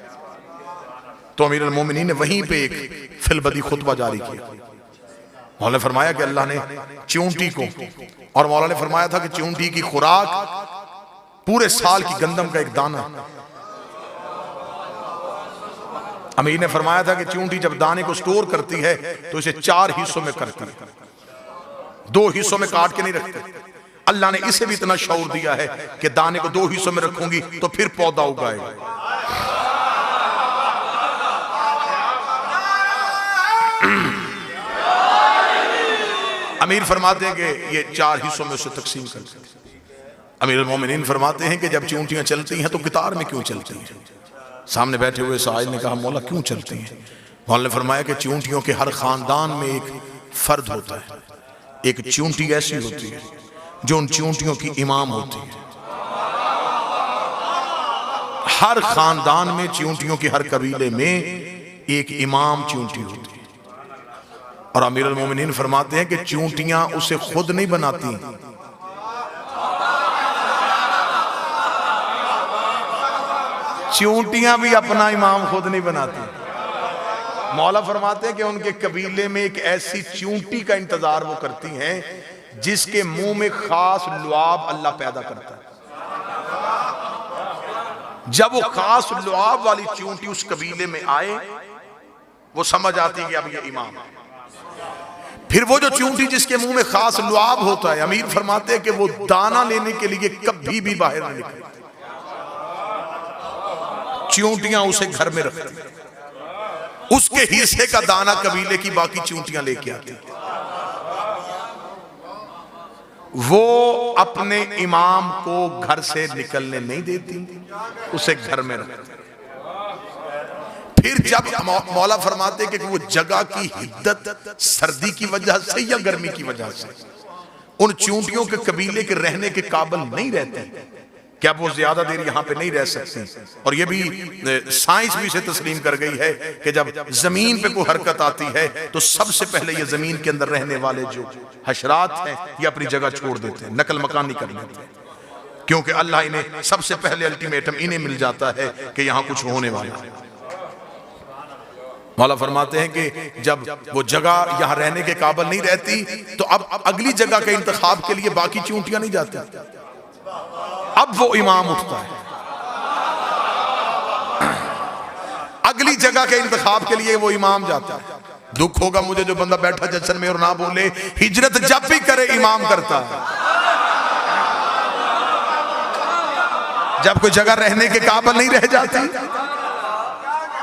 तो अमीर अल-मोमिनीन ने वहीं पे एक फिलबदी खुतबा जारी किया। मौला ने फरमाया कि अल्लाह ने चींटी को, और मौला ने फरमाया था कि चींटी की खुराक पूरे साल की गंदम का एक दाना। अमीर ने फरमाया था कि चींटी जब दाने को स्टोर करती है तो इसे 4 हिस्सों में करती है, 2 हिस्सों में काट के नहीं रखते। अल्लाह ने इसे भी इतना शऊर दिया है कि दाने को 2 हिस्सों में रखूंगी तो फिर पौधा उगाएगा। अमीर फरमाते हैं कि ये 4 हिस्सों में उसे तकसीम कर। अमीर अल-मोमिनीन फरमाते हैं कि जब चींटियां चलती हैं तो कितार में क्यों चलती हैं। सामने बैठे हुए साहिल ने कहा मौला क्यों चलती हैं। मौला ने फरमाया कि चींटियों के हर खानदान में एक फर्द होता है, एक चींटी ऐसी होती है जो उन चींटियों की इमाम होती है। हर खानदान में चींटियों के हर कबीले में एक इमाम चींटी होती है। और अमीर अल-मोमिनीन फरमाते हैं कि चींटियां उसे खुद नहीं बनाती, चींटियां भी अपना इमाम खुद नहीं बनाती। मौला फरमाते हैं कि उनके कबीले में एक ऐसी चींटी का इंतजार वो करती हैं जिसके मुंह में खास लुआब अल्लाह पैदा करता है। जब वो खास लुआब वाली चींटी उस कबीले में आए वो समझ आती है कि अब ये इमाम है। फिर वो जो चींटी जिसके मुंह में खास लुआब होता है, अमीर फरमाते हैं कि वो दाना लेने के लिए कभी भी बाहर नहीं निकलती, चींटियां उसे घर में रखती, उसके हिस्से का दाना कबीले की बाकी चींटियां लेके आती। वो अपने इमाम को घर से निकलने नहीं देती, उसे घर में रखती। फिर जब मौला फरमाते कि वो जगह की हिद्दत सर्दी की वजह से या गर्मी की वजह से उन चींटियों के कबीले के रहने के काबिल नहीं रहते, क्या वो ज्यादा देर यहाँ पे नहीं रह सकती। और ये भी साइंस भी इसे तस्लीम कर गई है कि जब जमीन पे कोई हरकत आती है तो सबसे पहले ये जमीन के अंदर रहने वाले जो हशरात हैं ये अपनी जगह छोड़ देते हैं, नकल मकानी कर लेते हैं, क्योंकि अल्लाह इन्हें सबसे पहले अल्टीमेटम इन्हें मिल जाता है कि यहाँ कुछ होने वाला है। मौला फरमाते हैं कि जब वो जगह यहाँ रहने के काबिल नहीं रहती तो अब अगली जगह के इंतखाब के लिए बाकी चींटियां नहीं जाती, अब वो इमाम उठता है। अगली जगह के इंतखाब के लिए वो इमाम जाता है। दुख होगा मुझे जो बंदा बैठा जश्न में और ना बोले, हिजरत जब भी करे इमाम करता है। जब कोई जगह रहने के काबिल नहीं रह जाती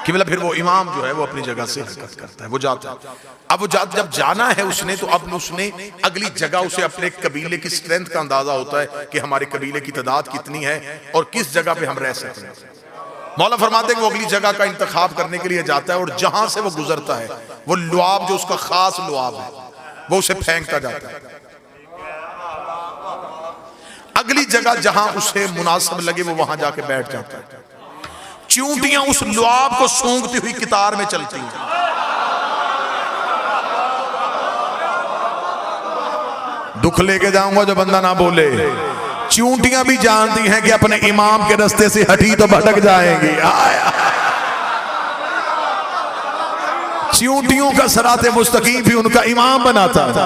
कि मतलब फिर वो इमाम जो है वो अपनी जगह से हरकत करता है, वो जाता है। अब वो जब जाना है उसने तो अब उसने अगली जगह उसे अपने कबीले की स्ट्रेंथ का अंदाजा होता है कि हमारे कबीले की तादाद कितनी है और किस जगह पे हम रह सकते हैं। मौला फरमाते हैं कि वो अगली जगह का इंतखाब करने के लिए जाता है और जहां से वो गुजरता है वो लुआब जो उसका खास लुआब है वो उसे फेंकता जाता है। अगली जगह जहां उसे मुनासिब लगे वो वहां जाके बैठ जाता है। चींटियां उस लुआब को सूंघती हुई कितार में चलती हैं। दुख लेके जाऊंगा जो बंदा ना बोले। चींटियां भी जानती हैं कि अपने इमाम के रास्ते से हटी तो भटक जाएंगी। चींटियों का सराते मुस्तकीम भी उनका इमाम बनाता था।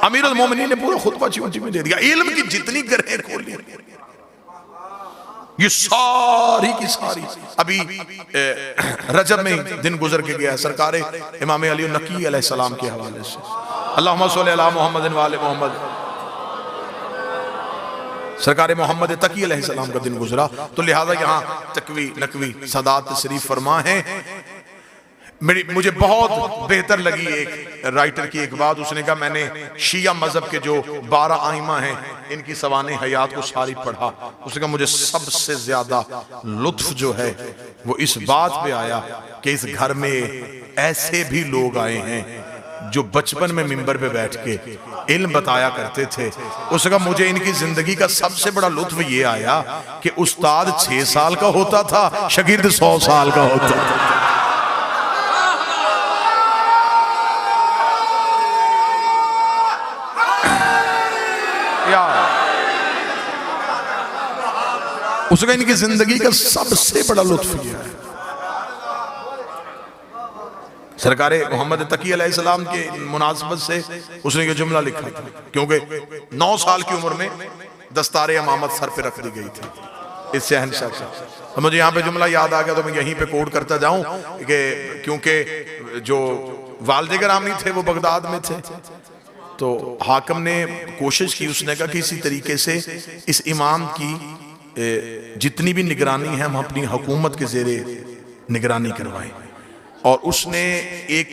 अमीर अल-मोमिनीन ने पूरा खुतबा चींटी में दे दिया, इल्म की जितनी गरहें खोली ये सारी की सारी। अभी रजब में दिन गुजर के गया है सरकार इमाम अली नकी अलैहिस्सलाम के हवाले से, अल्लाहुम्मा सल्ली अला मुहम्मद व आले मुहम्मद। सरकार मोहम्मद तकी अलैहिस्सलाम का दिन गुजरा तो लिहाजा यहाँ तकवी नकवी सदात तशरीफ फरमा है। मुझे बहुत बेहतर लगी एक राइटर की एक बात। उसने कहा मैंने शिया मजहब के जो 12 आइमा हैं इनकी सवाने हयात को सारी पढ़ा। उसने कहा मुझे सबसे ज्यादा लुत्फ जो है वो इस बात पे आया कि इस घर में ऐसे भी लोग आए हैं जो बचपन में मिंबर पे बैठ के इल्म बताया करते थे। उसने कहा मुझे इनकी जिंदगी का सबसे बड़ा लुत्फ ये आया कि उस्ताद 6 साल का होता था, शागिर्द 100 साल का होता था। उसका इनकी जिंदगी का सबसे बड़ा लुत्फ ये है। सरकार मोहम्मद तकी अलैहिस्सलाम के मुनासबत से उसने ये जुमला लिखा था, क्योंकि 9 साल की उम्र में दस्तार इमामत सर पे रख दी गई थी इस शहंशाह से। तो मुझे यहाँ पे जुमला याद आ गया तो मैं यहीं पे कोट करता जाऊं कि क्योंकि जो वालिद गिरामी थे वो बगदाद में थे, तो हाकिम ने कोशिश की, उसने कहा कि इसी तरीके से इस इमाम की जितनी भी निगरानी है हम अपनी हुकूमत के ज़ेरे निगरानी करवाएं। और उसने एक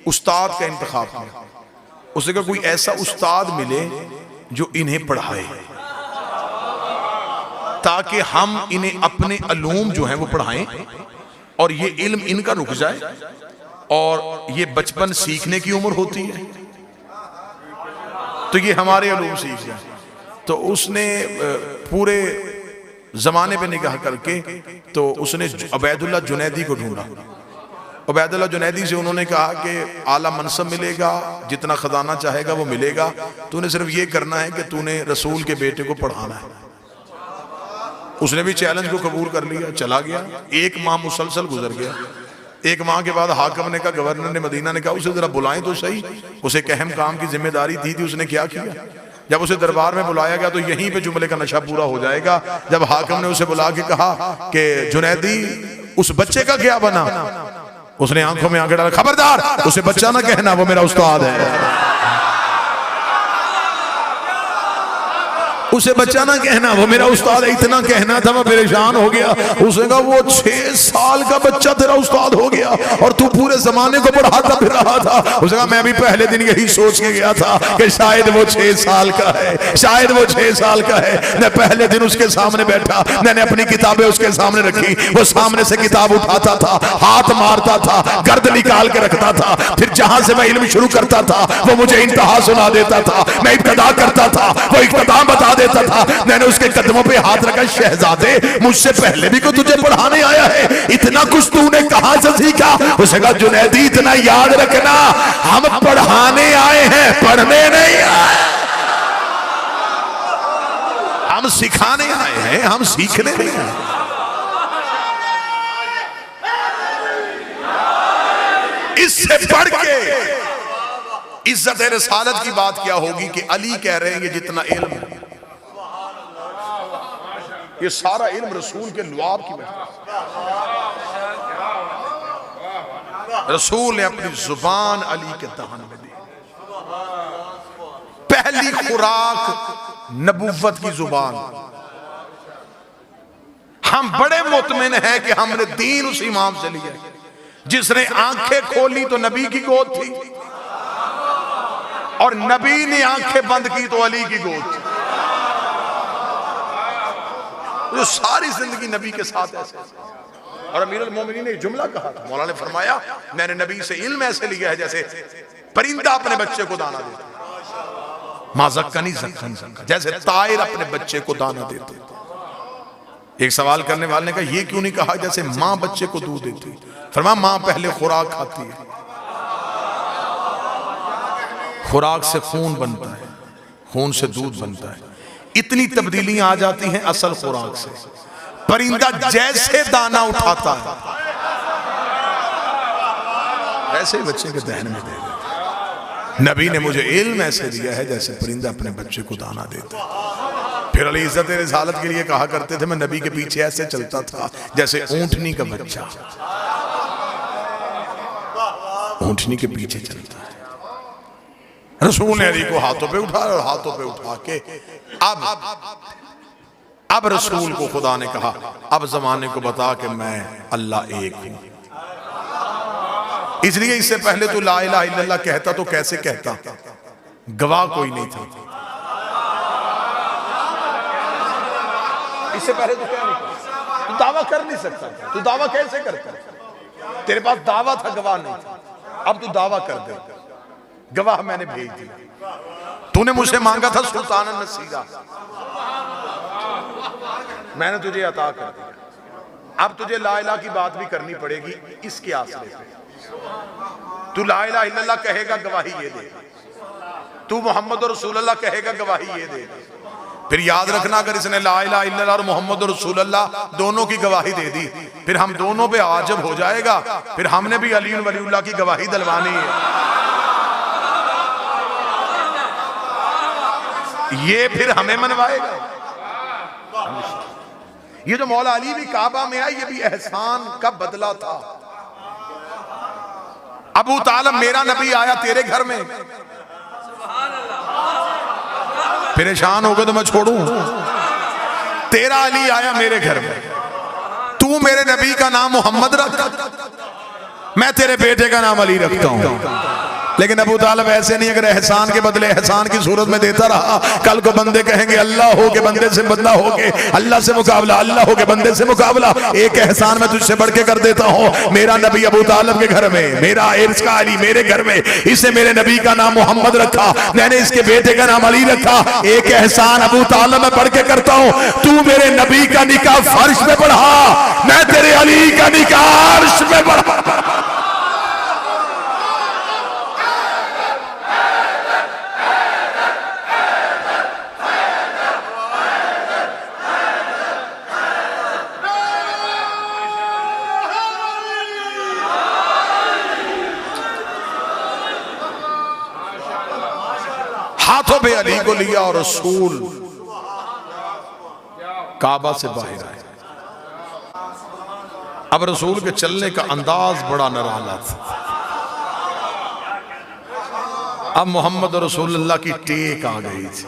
उस्ताद का इंतखाब किया। उसने कहा कोई ऐसा उस्ताद मिले जो इन्हें पढ़ाए ताकि हम इन्हें अपने अलूम जो हैं वो पढ़ाएं और ये इल्म इनका रुक जाए और ये बचपन सीखने की उम्र होती है तो ये हमारे अलूम सीख जाए। तो उसने पूरे जमाने पे निगाह करके तो उसने उबैदुल्लाह जुनैदी को ढूंढा। उबैदुल्लाह जुनैदी से उन्होंने कहा कि आला मनसब मिलेगा, जितना खजाना चाहेगा वो मिलेगा, तूने सिर्फ ये करना है कि तूने रसूल के बेटे को पढ़ाना है। उसने भी चैलेंज को कबूल कर लिया, चला गया। 1 माह मुसलसल गुजर गया। 1 माह के बाद हाकिम ने कहा, गवर्नर ने मदीना ने कहा उसे जरा बुलाएं तो सही। उसे एक अहम काम की जिम्मेदारी दी थी, उसने क्या किया? जब उसे दरबार में बुलाया गया तो यहीं पे जुमले का नशा पूरा हो जाएगा। जब हाकिम ने उसे बुला के कहा कि जुनैदी उस बच्चे का क्या बना, उसने आंखों में आंखें डाला, खबरदार उसे बच्चा ना कहना, वो मेरा उस्ताद है। उसे बच्चा ना कहना, वो मेरा उस्ताद है। इतना कहना था, मैं परेशान हो गया। उसने कहा वो 6 साल का बच्चा तेरा उस्ताद हो गया और तू पूरे जमाने को पढ़ाता फिर रहा था। उसने कहा मैं भी पहले दिन यही सोच के गया था कि शायद वो 6 साल का है, शायद वो 6 साल का है। मैं पहले दिन उसके सामने बैठा, मैंने अपनी किताबें उसके सामने रखी, वो सामने से किताब उठाता था, हाथ मारता था, गर्द निकाल के रखता था, फिर जहां से मैं इल्म शुरू करता था वो मुझे इंतहा सुना देता था, मैं इब्तिदा करता था, वो इख्तिताम बता देता था। मैंने उसके कदमों पे हाथ रखा, शहजादे मुझसे पहले भी को तुझे पढ़ाने आया है, इतना कुछ तूने कहां से सीखा? उसने कहा जुनैदी इतना याद रखना, हम पढ़ाने आए हैं, पढ़ने नहीं आए। हम सिखाने आए हैं, हम सीखने नहीं आए। इससे बढ़ के इज्जत रिसालत की बात क्या होगी कि अली कह रहे हैं ये जितना इल्म है, ये सारा इल्म रसूल के लुआब की वजह। रसूल ने अपनी जुबान अली के दहन में दी। पहली खुराक नबुव्वत की जुबान। हम बड़े मुतमिन हैं कि हमने दीन उस इमाम से लिया जिसने आंखें खोली तो नबी की गोद थी और नबी ने आंखें बंद की तो अली की गोद थी। जो सारी जिंदगी नबी के साथ ऐसे। और अमीरुल मोमिनीन ने जुमला कहा था, मौला ने फरमाया मैंने नबी से इल्म ऐसे लिया है जैसे परिंदा अपने बच्चे को दाना देता, माज़क्कनी ज़क्कन, जैसे तायर अपने बच्चे को दाना देते। एक सवाल करने वाले ने कहा ये क्यों नहीं कहा जैसे माँ बच्चे को दूध देती? फरमाया माँ पहले खुराक खाती है, खुराक से खून बनता है, खून से दूध बनता है। इतनी तब्दीलियां आ जाती हैं असल खुराक से। परिंदा जैसे दाना उठाता है वैसे ही बच्चे के दहन में दे देता। नबी ने मुझे इल्म ऐसे दिया है जैसे परिंदा अपने बच्चे को दाना देता है। फिर अली इज्जत रिसालत के लिए कहा करते थे मैं नबी के पीछे ऐसे चलता था जैसे ऊंटनी का बच्चा ऊंटनी के पीछे चलता है। रसूल ने अली को हाथों पे उठाया और हाथों पे उठा के अब रसूल को खुदा ने कहा अब जमाने को बता कि मैं अल्लाह एक हूं। इसलिए इससे पहले तो ला इलाहा इल्लल्लाह कहता तो कैसे कहता, गवाह कोई नहीं था। इससे पहले तो क्या नहीं कर, तू दावा कर नहीं सकता, तू दावा कैसे करता, तेरे पास दावा था, गवाह नहीं था। अब तू दावा कर दे, गवाह मैंने भेज दिया, तूने मुझसे मांगा था सुल्तान नसीरा, मैंने तुझे अता कर दिया। अब तुझे ला इलाहा की बात भी करनी पड़ेगी इसके आसरे पे। तू ला इलाहा इल्लल्लाह कहेगा, गवाही ये दे। तू मोहम्मद रसूलुल्लाह कहेगा, गवाही ये दे। फिर याद रखना, अगर इसने ला इलाहा इल्लल्लाह और मोहम्मद रसूलुल्लाह दोनों की गवाही दे दी, फिर हम दोनों पे आजब हो जाएगा, फिर हमने भी अली वलीउल्लाह की गवाही दिलवानी है। ये फिर हमें मनवाएगा। ये जो मौला अली भी काबा में आए, ये भी एहसान का बदला था। अबू तालिब मेरा नबी आया तेरे घर में, परेशान हो गए तो मैं छोड़ूं? तेरा अली आया मेरे घर में, तू मेरे नबी का नाम मोहम्मद रख, मैं तेरे बेटे का नाम अली रखता हूं। लेकिन अबू तालिब ऐसे नहीं, अगर एहसान के बदले एहसान की सूरत में देता रहा, कल को बंदे कहेंगे अल्लाह हो के बंदे से बंदा हो के अल्लाह से मुकाबला, अल्लाह हो के बंदे से मुकाबला। एक एहसान मैं तुझसे बढ़ के कर देता हूँ, मेरा नबी अबू तालिब के घर में, मेरा इर्स का अली मेरे घर में, इसने मेरे नबी का नाम मोहम्मद रखा, मैंने इसके बेटे का नाम अली रखा। एक एहसान अबू तालिब में बढ़ के करता हूँ, तू मेरे नबी का निकाह फर्श पे बढ़ा, मैं तेरे अली का निकाह अर्श पे बढ़ा। हाथों पे अली को लिया और रसूल काबा से बाहर आए। अब रसूल के चलने का अंदाज बड़ा निराला था। अब मोहम्मद रसूलुल्लाह की टेक आ गई थी।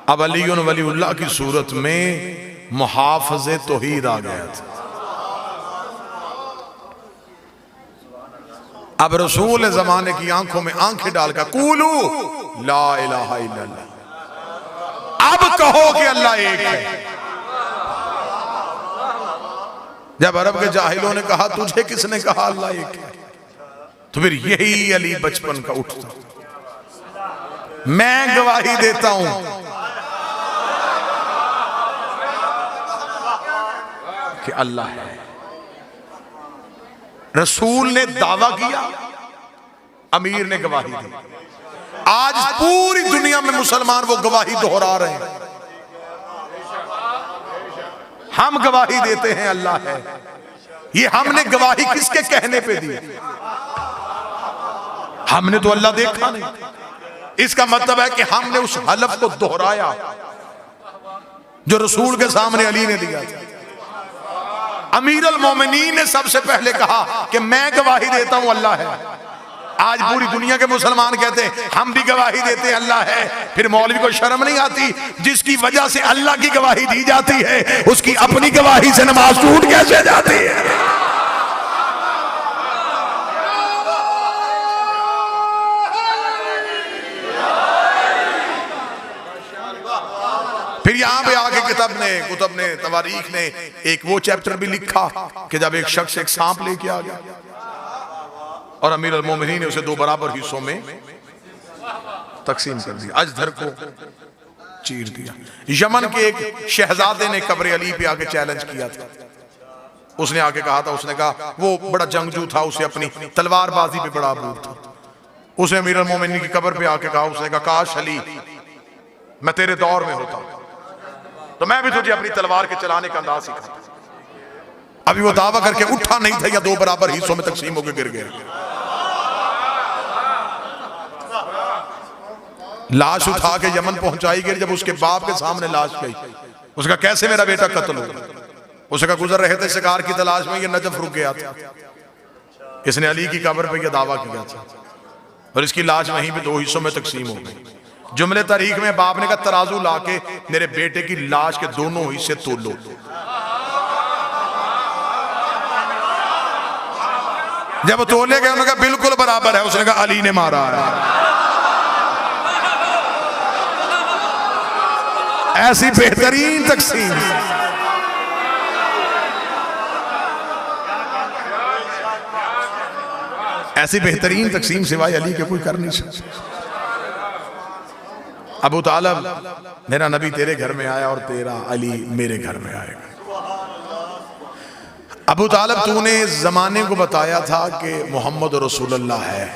अब अली वलीउल्लाह की सूरत में मुहाफ़िज़े तौहीद आ गया था। अब रसूल जमाने की आंखों में आंखें डालकर कूलू ला इलाहा इल्लल्लाह, अब कहो कि अल्लाह एक है। जब अरब के जाहिलों ने कहा तुझे किसने कहा अल्लाह एक है, तो फिर यही अली बचपन का उठता, मैं गवाही देता हूं कि अल्लाह है। रसूल ने दावा किया, अमीर ने गवाही दी। आज पूरी दुनिया में मुसलमान वो गवाही दोहरा रहे हैं। हम गवाही देते हैं अल्लाह है। ये हमने गवाही किसके कहने पे दी? हमने तो अल्लाह देखा नहीं। इसका मतलब है कि हमने उस हलफ को दोहराया जो रसूल के सामने अली ने दिया था। अमीर अल मोमिनीन ने सबसे पहले कहा कि मैं गवाही देता हूं अल्लाह है। आज पूरी दुनिया के मुसलमान कहते हैं हम भी गवाही देते हैं अल्लाह है। फिर मौलवी को शर्म नहीं आती? जिसकी वजह से अल्लाह की गवाही दी जाती है, उसकी अपनी गवाही से नमाज टूट कैसे जाती है? फिर यहां पे आके कुतुब ने तवारीख ने एक वो चैप्टर भी लिखा कि जब एक शख्स एक सांप लेके आ गया और अमीर अल मोमिनीन ने उसे दो बराबर हिस्सों में तकसीम कर दिया, अजधर को चीर दिया। यमन के एक शहजादे ने कब्र अली पे आके चैलेंज किया था। उसने आके कहा था, उसने कहा वो बड़ा जंगजू था, उसे अपनी तलवारबाजी पे बड़ा अबूर था। उसने अमीर अल मोमिनीन की कब्र पे आके कहा, उसने कहा काश अली मैं तेरे दौर में होता तो मैं भी तुझे अपनी तलवार के चलाने का अंदाज सिखाता। अभी वो दावा करके उठा नहीं था या दो बराबर हिस्सों में तकसीम होकर गिर गया। लाश उठा के यमन पहुंचाई गई। जब उसके बाप के सामने लाश गई, उसका कैसे मेरा बेटा कत्ल हो? उसका गुजर रहे थे शिकार की तलाश में, ये नजफ रुक गया था। इसने अली की कब्र पे यह दावा किया था और इसकी लाश वहीं पे दो हिस्सों में तकसीम हो गई। जुमले तारीख में बाप ने कहा तराजू लाके मेरे बेटे की लाश के दोनों हिस्से तोलो। जब तोले गए उन्होंने कहा बिल्कुल बराबर है, उसने कहा अली ने मारा है। ऐसी बेहतरीन तकसीम, ऐसी बेहतरीन तकसीम सिवाय अली के कोई कर नहीं सकता। अबू तालिब, मेरा नबी तेरे घर में आया और तेरा अली मेरे घर में आएगा। अबू तालिब, तूने जमाने को बताया था कि मोहम्मद रसूलुल्लाह है,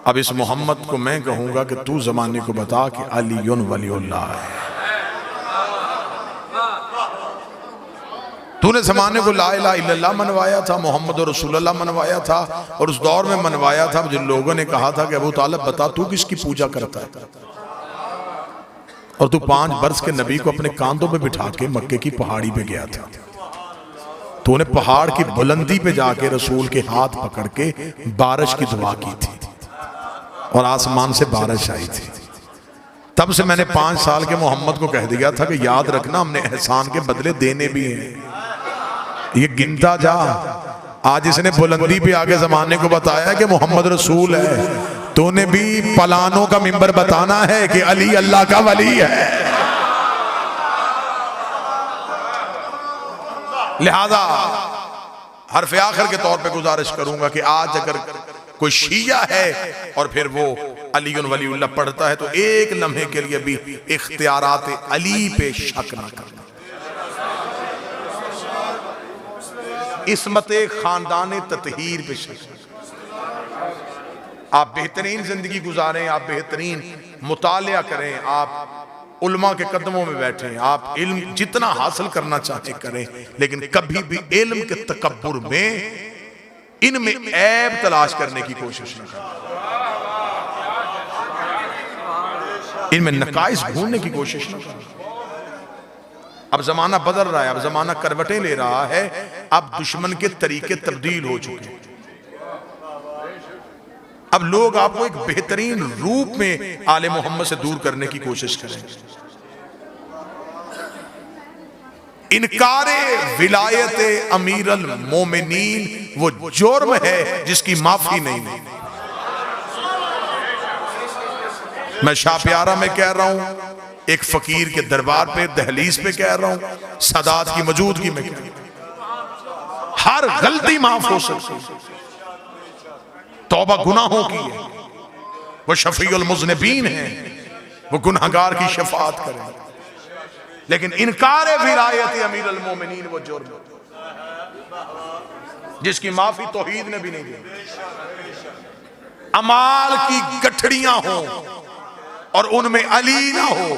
अब इस मोहम्मद को मैं कहूंगा कि तू जमाने को बता कि अलीयुन वलीउल्लाह है। तूने जमाने को ला इलाहा इल्लल्लाह मनवाया था, मोहम्मद रसूलुल्लाह मनवाया था, और उस दौर में मनवाया था जिन लोगों ने कहा था कि अबू तालिब बता तू किसकी पूजा करता है, और तू 5 बरस के नबी को अपने कांधों पे बिठा के मक्के की पहाड़ी पे गया था। तूने पहाड़ की बुलंदी पे जाके रसूल के हाथ पकड़ के बारिश की दुआ की थी और आसमान से बारिश आई थी। तब से मैंने 5 साल के मोहम्मद को कह दिया था कि याद रखना हमने एहसान के बदले देने भी हैं, ये गिनता जा। आज इसने बुलंदी पे आगे जमाने को बताया कि मोहम्मद रसूल है, तूने भी पलानों का मिंबर बताना है कि अली अल्लाह का वली है। लिहाजा हरफ आखिर के तौर पे गुजारिश करूंगा कि आज अगर कोई शिया है और फिर वो अली वलीउल्लाह पढ़ता है तो एक लम्हे के लिए भी इख्तियारात अली पे शक ना करना। इस्मत खानदान ततहीर पे शक। आप बेहतरीन जिंदगी गुजारें, आप बेहतरीन मुतालिया करें, आप उल्मा के कदमों में बैठें, आप इल्म जितना हासिल करना चाहें करें, लेकिन कभी भी इल्म के तकब्बुर में इनमें ऐब तलाश करने की कोशिश न करें, इनमें नकाइस ढूंढने की कोशिश न करें। अब जमाना बदल रहा है, अब जमाना करवटें ले रहा है, अब दुश्मन के तरीके तब्दील हो चुके हैं। अब लोग आपको एक बेहतरीन रूप में आले मोहम्मद से दूर करने की कोशिश करेंगे। इनकारे विलायत अमीरुल मोमिनीन वो जुर्म है जिसकी माफी नहीं। मैं शाह प्यारा में कह रहा हूं, एक फकीर के दरबार पे दहलीज पे कह रहा हूं, सदात की मौजूदगी में कह रहा हूं, हर गलती माफ हो सकती है, तौबा गुनाहों की है, वो शफीउल मुज़निबीन है, वो गुनहगार की शफाअत करे, लेकिन इनकार विलायत अमीरुल मोमिनीन वो जुर्म जिसकी माफी तौहीद ने भी नहीं दी। अमाल की गठड़ियां हो और उनमें अली ना हो,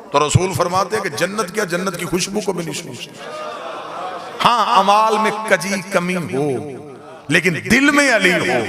तो रसूल फरमाते हैं कि जन्नत क्या, जन्नत की खुशबू को भी नहीं सूंघते। हाँ, अमाल में कजी कमी हो लेकिन दिल में अली हो।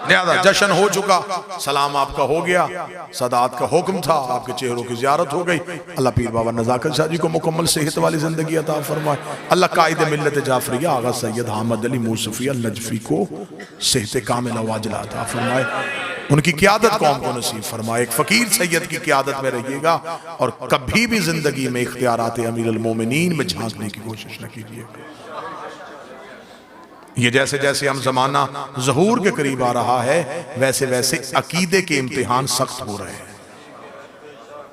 लिहाजा जश्न हो चुका, सलाम आपका हो गया, सदात का हुक्म था, आपके चेहरों की ज़ियारत हो गई। अल्लाह पीर बाबा नज़ाकत शाह जी को मुकम्मल सेहत वाली ज़िंदगी अता फरमाए। अल्लाह कायद मिल्लत जाफरिया आगा सैयद अहमद अली मूसफ़ी अल-नजफ़ी को सेहत कामिला वाजिला अता फरमाए, उनकी क़यादत कौम को नसीब फरमाए। एक फ़कीर सैयद की क़यादत में रहिएगा और कभी भी ज़िंदगी में इख्तियारात अमीरुल मोमिनीन में झांकने की कोशिश न कीजिएगा। ये जैसे जैसे हम जमाना ज़हूर के करीब आ रहा है वैसे वैसे अकीदे के इम्तिहान सख्त हो रहे हैं।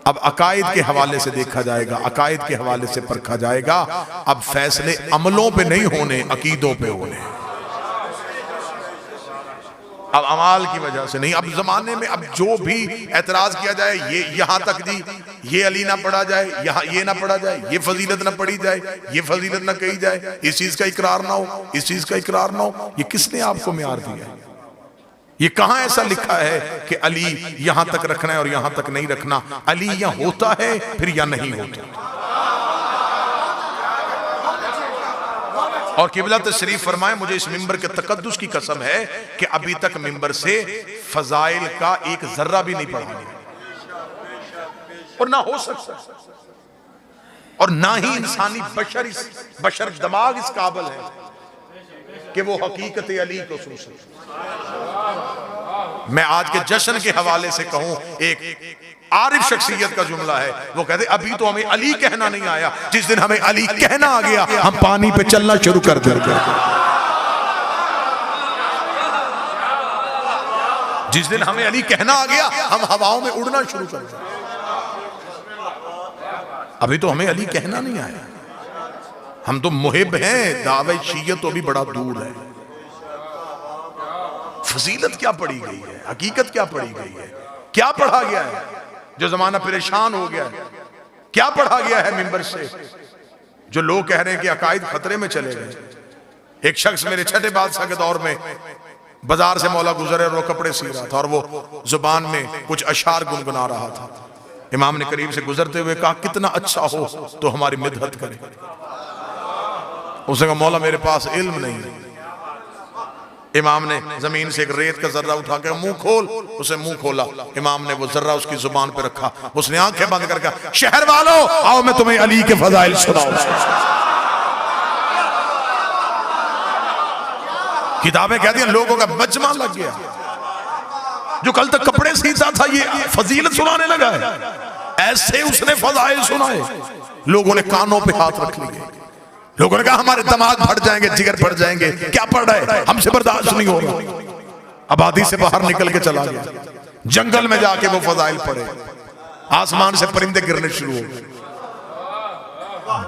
अब अकायद के हवाले से देखा जाएगा, अकायद के हवाले से परखा जाएगा। अब फैसले अमलों पे नहीं होने, अकीदों पे होने। अब अमाल की वजह से नहीं। अब जमाने में अब जो भी एतराज किया जाए, ये यहाँ तक जी, ये अली ना पढ़ा जाए, यहाँ ये ना पढ़ा जाए, ये फजीलत ना पढ़ी जाए, ये फजीलत ना कही जाए, इस चीज का इकरार ना हो, इस चीज का इकरार ना हो, ये किसने आपको म्यार दिया? ये कहाँ ऐसा लिखा है कि अली यहां तक रखना है और यहां तक नहीं रखना? अली या होता है फिर या नहीं होता। और किबला तशरीफ फरमाए, मुझे इस मिंबर के तकद्दुस की कसम है कि अभी तक मिंबर से फजाइल का एक जर्रा भी नहीं पढ़ा। और ना हो सकता, और ना ही इंसानी बशर दिमाग इस काबिल है कि वो हकीकत अली को सुन सके। मैं आज के जश्न के हवाले से कहूं, एक आरिफ शख्सियत का जुमला है, वो कहते अभी तो हमें अली कहना नहीं आया, जिस दिन हमें अली कहना आ गया हम पानी पे चलना शुरू कर देंगे। जिस दिन हमें अली कहना आ गया हम हवाओं में उड़ना शुरू कर देंगे। अभी तो हमें अली कहना नहीं आया, हम तो मुहिब हैं, दावे शीयत तो भी बड़ा दूर है। फजीलत क्या पढ़ी गई है, हकीकत क्या पढ़ी गई है, क्या पढ़ा गया है जो जमाना परेशान हो गया है, क्या पढ़ा गया है मिंबर से जो लोग कह रहे हैं कि अकायद खतरे में चले गए। एक शख्स मेरे छठे बादशाह के दौर में बाजार से मौला गुजरे और वो कपड़े सी रहा था और वो जुबान में कुछ अशार गुनगुना रहा था। इमाम ने करीब से गुजरते हुए कहा कितना अच्छा हो तो हमारी मिदहत करे। उसने कहा मौला मेरे पास इल्म नहीं है। इमाम ने जमीन से एक रेत का जर्रा उठा के मुंह खोल, उसे मुंह खोला। इमाम ने वो जर्रा उसकी जुबान पे रखा, उसने आंखें बंद करके कहा शहर वालों आओ मैं तुम्हें अली के फजाइल सुनाऊं। किताबें कहती हैं लोगों का मजमा लग गया, जो कल तक कपड़े सीता था ये फजीलत सुनाने लगा है। ऐसे उसने फजाइल सुनाए, लोगों ने कानों पे हाथ रख लिए। लोगों ने कहा हमारे दिमाग फट जाएंगे, जिगर फट जाएंगे, क्या पढ़ रहे, हमसे बर्दाश्त नहीं होगा। आबादी से बाहर निकल के चला गया, जंगल में जाके वो फजाइल पढ़े। आसमान से परिंदे गिरने शुरू हो गए,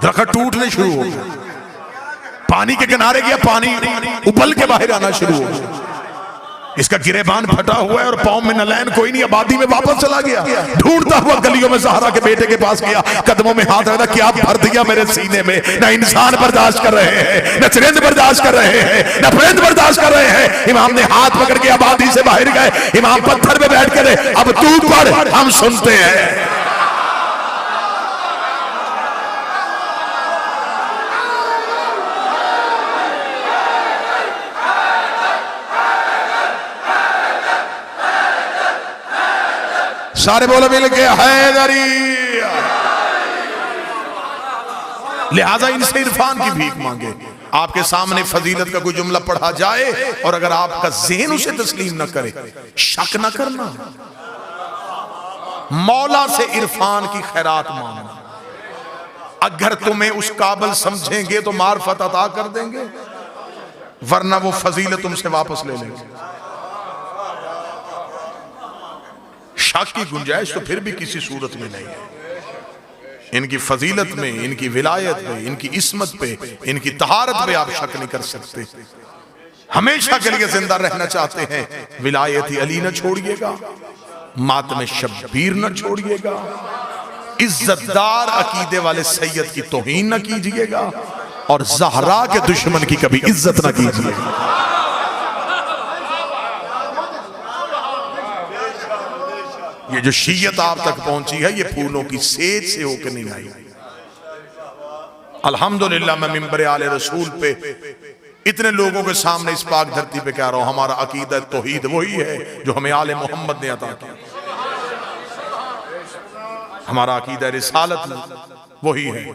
दरख्त टूटने शुरू हो गए, पानी के किनारे गया, पानी उबल के बाहर आना शुरू हो गया। इसका गिरेबान फटा हुआ है और पाँव में नलैन कोई नहीं। आबादी में वापस चला गया, ढूंढता हुआ गलियों में ज़हरा के बेटे के पास गया, कदमों में हाथ रखा, क्या भर दिया मेरे सीने में। न इंसान बर्दाश्त कर रहे हैं, न चरिंद बर्दाश्त कर रहे हैं, न परिंद बर्दाश्त कर रहे हैं। इमाम ने हाथ पकड़ के आबादी से बाहर गए। इमाम पत्थर पे बैठ कर अब तू पढ़, हम सुनते हैं। सारे बोलो मिल के हैदरी। लिहाजा इनसे इरफान की भीख मांगे। आपके सामने फजीलत का कोई जुमला पढ़ा जाए और अगर आपका ज़हन उसे तस्लीम न करे, शक न करना, मौला से इरफान की खैरात मांगना। अगर तुम्हें उस काबिल समझेंगे तो मार्फत अता कर देंगे, वरना वो फजीलत तुमसे वापस ले लेंगे। शक की गुंजाइश तो फिर भी किसी सूरत में नहीं है। इनकी फजीलत में, इनकी विलायत में, इनकी इस्मत पे, इनकी तहारत पे आप शक नहीं कर सकते। हमेशा के लिए जिंदा रहना चाहते हैं, विलायत अली न छोड़िएगा, मातम शब्बीर न छोड़िएगा, इज्जतदार अकीदे वाले सैयद की तौहीन न कीजिएगा और ज़हरा के दुश्मन की कभी इज्जत न कीजिएगा। ये जो शीयत आप तक पहुंची है, ये फूलों की सेज से होकर नहीं आई। अल्हम्दुलिल्लाह मैं मिंबर आले रसूल पे इतने लोगों के सामने इस पाक धरती पे कह रहा हूं, हमारा अकीदा तौहीद वही है जो हमें आले मोहम्मद ने अता किया। हमारा अकीदा रिसालत वही है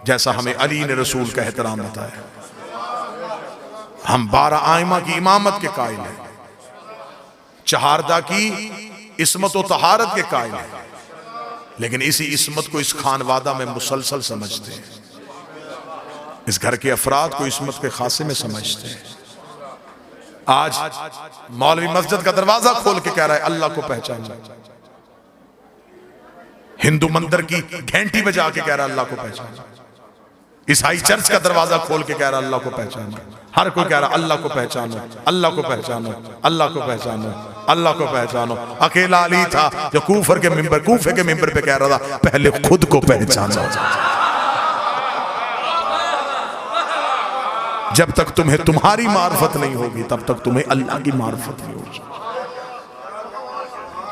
जैसा हमें अली ने रसूल का एहतराम बताया। हम 12 आइमा की इमामत के कायल हैं, चहारदा की इस्मत व तहारत के कायल हैं, लेकिन इसी इस्मत को इस खानवादा में मुसलसल समझते हैं, इस घर के अफराद को इस्मत के खासे में समझते हैं। आज मौलवी मस्जिद का दरवाजा खोल के कह रहा है अल्लाह को पहचानो, हिंदू मंदिर की घंटी बजा के कह रहा है अल्लाह को पहचानो, ईसाई चर्च का दरवाजा खोल के कह रहा है अल्लाह को पहचानो, हर कोई कह रहा है अल्लाह को पहचानो, अल्लाह को पहचानो, अल्लाह को पहचानो, अल्लाह को पहचानो। अकेला अली था जो कूफे के मिंबर पे कह रहा था पहले खुद को पहचानो। जब तक तुम्हें तुम्हारी मार्फत नहीं होगी तब तक तुम्हें अल्लाह की मार्फत नहीं होगी।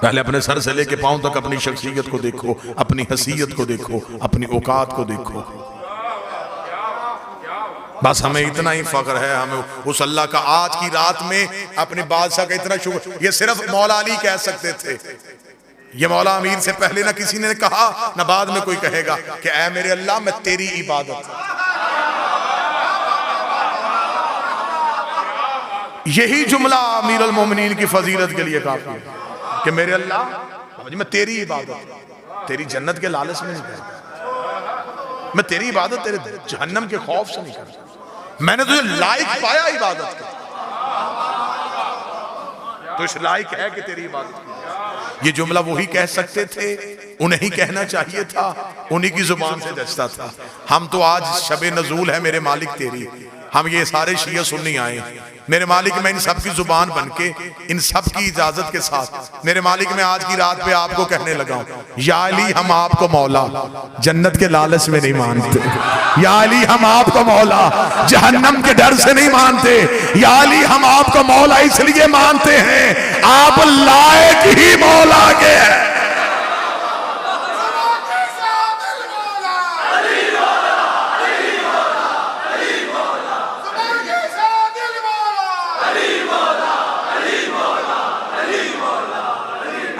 पहले अपने सर से लेके पांव तक अपनी शख्सियत को देखो, अपनी हसीयत को देखो, अपनी औकात को देखो। बस हमें इतना ही फख्र है, हमें उस अल्लाह का आज की रात में अपने बादशाह का इतना शुक्र। ये सिर्फ मौला अली कह सकते थे, ये मौला अमीर से पहले ना किसी ने कहा ना बाद में कोई कहेगा कि ऐ मेरे अल्लाह मैं तेरी इबादत। यही जुमला अमीर अल मोमिनीन की फजीलत के लिए काफी है कि मेरे अल्लाह मैं तेरी इबादत, तेरी जन्नत के लालच में नहीं करता, मैं तेरी इबादत तेरे जहन्नम के खौफ से नहीं करता, मैंने तुझे लायक पाया इबादत के, तो इस लायक है कि तेरी इबादत की। ये जुमला वही कह सकते थे, उन्हें ही कहना चाहिए था, उन्हीं की जुबान से जचता था। हम तो आज शबे नजूल है मेरे मालिक तेरी, हम ये सारे शिया सुन्नी आए, मेरे मालिक मैं इन सब की जुबान बनके इन सब की इजाजत के साथ मेरे मालिक मैं आज की रात पे आपको कहने लगा हूं, या अली हम आपको मौला जन्नत के लालच में नहीं मानते, या अली हम आपको मौला जहन्नम के डर से नहीं मानते, या अली हम आपको मौला इसलिए मानते हैं आप लायक ही मौला के हैं।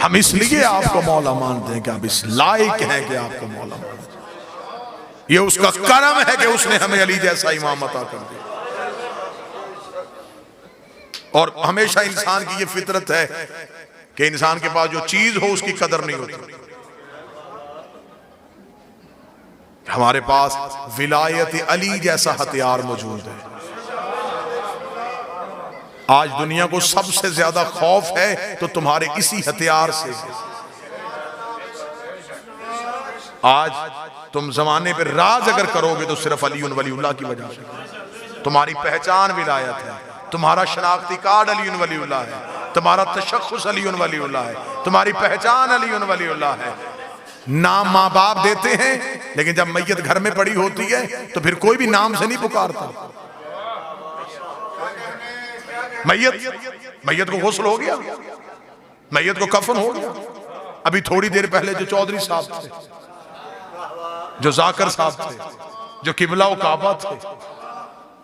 हम इसलिए आपको मौला मानते हैं कि आप इस लायक हैं कि आपको मौला मानते हैं। ये उसका करम है कि उसने हमें अली जैसा इमाम अता कर दिया। और हमेशा इंसान की ये फितरत है कि इंसान के पास जो चीज हो उसकी कदर नहीं होती। हमारे पास विलायत अली जैसा हथियार मौजूद है। आज दुनिया को सबसे ज्यादा खौफ है तो तुम्हारे इसी हथियार से। आज तुम जमाने पे राज अगर करोगे तो सिर्फ अली वलीउल्लाह की वजह से। तुम्हारी पहचान विलायत है, तुम्हारा शनाख्ती कार्ड अली वलीउल्लाह है, तुम्हारा तशख्खुस अली वलीउल्लाह है, तुम्हारी पहचान अली वलीउल्लाह है। नाम माँ बाप देते हैं लेकिन जब मैयत घर में पड़ी होती है तो फिर कोई भी नाम से नहीं पुकारता। मैयत को गुस्ल हो गया, मैयत को कफन हो गया। अभी थोड़ी देर पहले जो चौधरी साहब थे, जो जाकर साहब थे, जो किबला व काबा थे,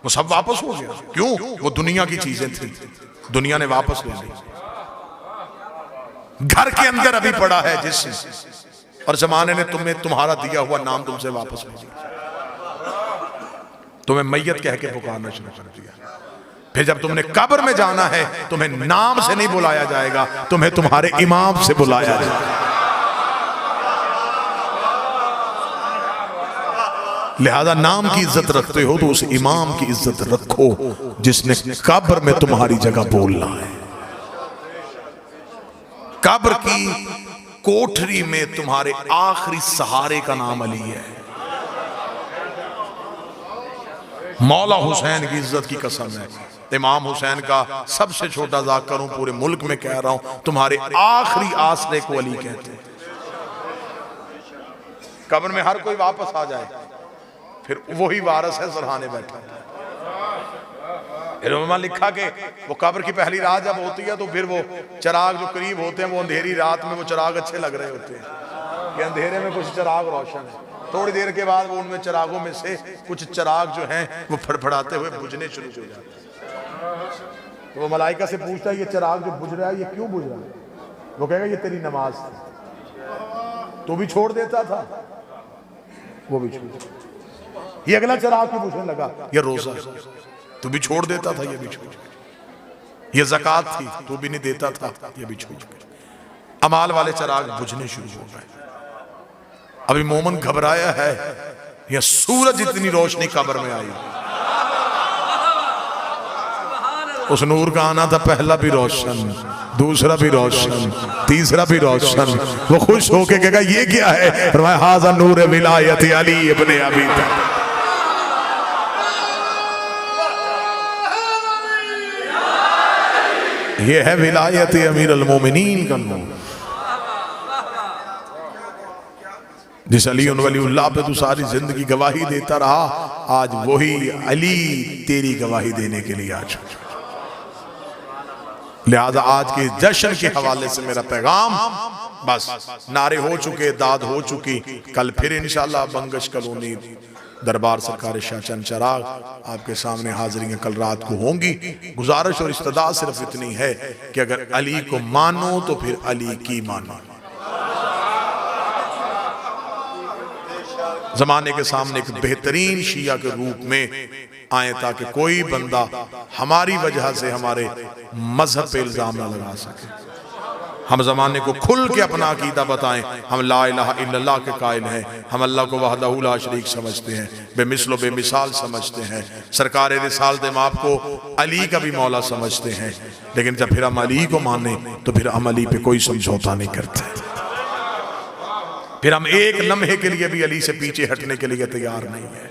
वो सब वापस हो गया। क्यों? वो दुनिया की चीजें थी, दुनिया ने वापस ले ली। घर के अंदर अभी पड़ा है जिससे, और जमाने ने तुम्हें तुम्हारा दिया हुआ नाम तुमसे वापस ले लिया, तुम्हें मैयत कह के पुकारना शुरू कर दिया। फिर जब तुमने कब्र में जाना है तुम्हें नाम से नहीं बुलाया जाएगा, तुम्हें तुम्हारे इमाम से बुलाया जाएगा। लिहाजा नाम की इज्जत रखते हो तो उस इमाम की इज्जत रखो जिसने कब्र में तुम्हारी जगह बोलना है। कब्र की कोठरी में तुम्हारे आखिरी सहारे का नाम अली है। मौला हुसैन की इज्जत की कसम है, इमाम हुसैन का सबसे छोटा जाकर हूं, पूरे मुल्क में कह रहा हूं, तुम्हारे आखिरी आसरे को अली कहते हैं। कब्र में हर कोई वापस आ जाए, फिर वही वारस है सरहाने बैठा। फिर उन्होंने लिखा कि वो कब्र की पहली रात जब होती है तो फिर वो चिराग जो करीब होते हैं वो अंधेरी रात में वो चिराग अच्छे लग रहे होते हैं कि अंधेरे में कुछ चिराग रोशन है। थोड़ी देर के बाद वो उनमें चिरागों में से कुछ चिराग जो हैं वो फड़फड़ाते हुए बुझने शुरू हो जाते हैं। तो वो मलाइका से पूछता है ये चिराग जो बुझ रहा है ये क्यों बुझ रहा है? वो कहेगा ये तेरी नमाज थी, तो भी छोड़ देता था, वो भी छोड़। ये अगला चिराग क्यों बुझने लगा? ये रोजा, तू भी छोड़ देता था, ये भी छोड़। ये ज़कात थी, तू भी नहीं देता था, ये भी छोड़। अमाल वाले चिराग बुझने शुरू हो गए। अभी मोमन घबराया है, या सूरज इतनी रोशनी कब्र में आई। उस नूर का आना था, पहला भी रोशन, दूसरा भी रोशन, तीसरा भी रोशन। वो खुश होके कहेगा ये क्या है? फरमाया हाज़ा नूर विलायत अली इब्ने अबी तालिब। ये है विलायत अमीर अल मोमिनीन का नूर। जिस अली वलीउल्लाह पे तू सारी जिंदगी गवाही देता रहा, आज वही अली तेरी गवाही देने के लिए आज। लिहाजा आज के जश्न के हवाले से मेरा पैगाम, बस नारे हो चुके, दाद हो चुकी। कल फिर इंशाअल्लाह बंगश कॉलोनी दरबार सरकार शाह चंद चिराग आपके सामने हाजिरियां कल रात को होंगी। गुजारिश और इस्तदा सिर्फ इतनी है कि अगर अली को मानो तो फिर अली की मानो। जमाने के सामने एक बेहतरीन शिया के रूप में आए, ताकि कोई बंदा हमारी वजह से हमारे मजहब पे इल्जाम न लगा सके। हम जमाने को खुल के अपना अकीदा बताएं। हम ला इलाहा इल्लल्लाह के कायल हैं, हम अल्लाह को वहदहू ला शरीक समझते हैं, बेमिसलो बेमिसाल समझते हैं। सरकार रिसालत माप को अली का भी मौला समझते हैं, लेकिन जब फिर हम अली को माने तो फिर हम अली पे कोई समझौता नहीं करते। फिर हम एक लम्हे के लिए भी अली से पीछे हटने के लिए तैयार नहीं है,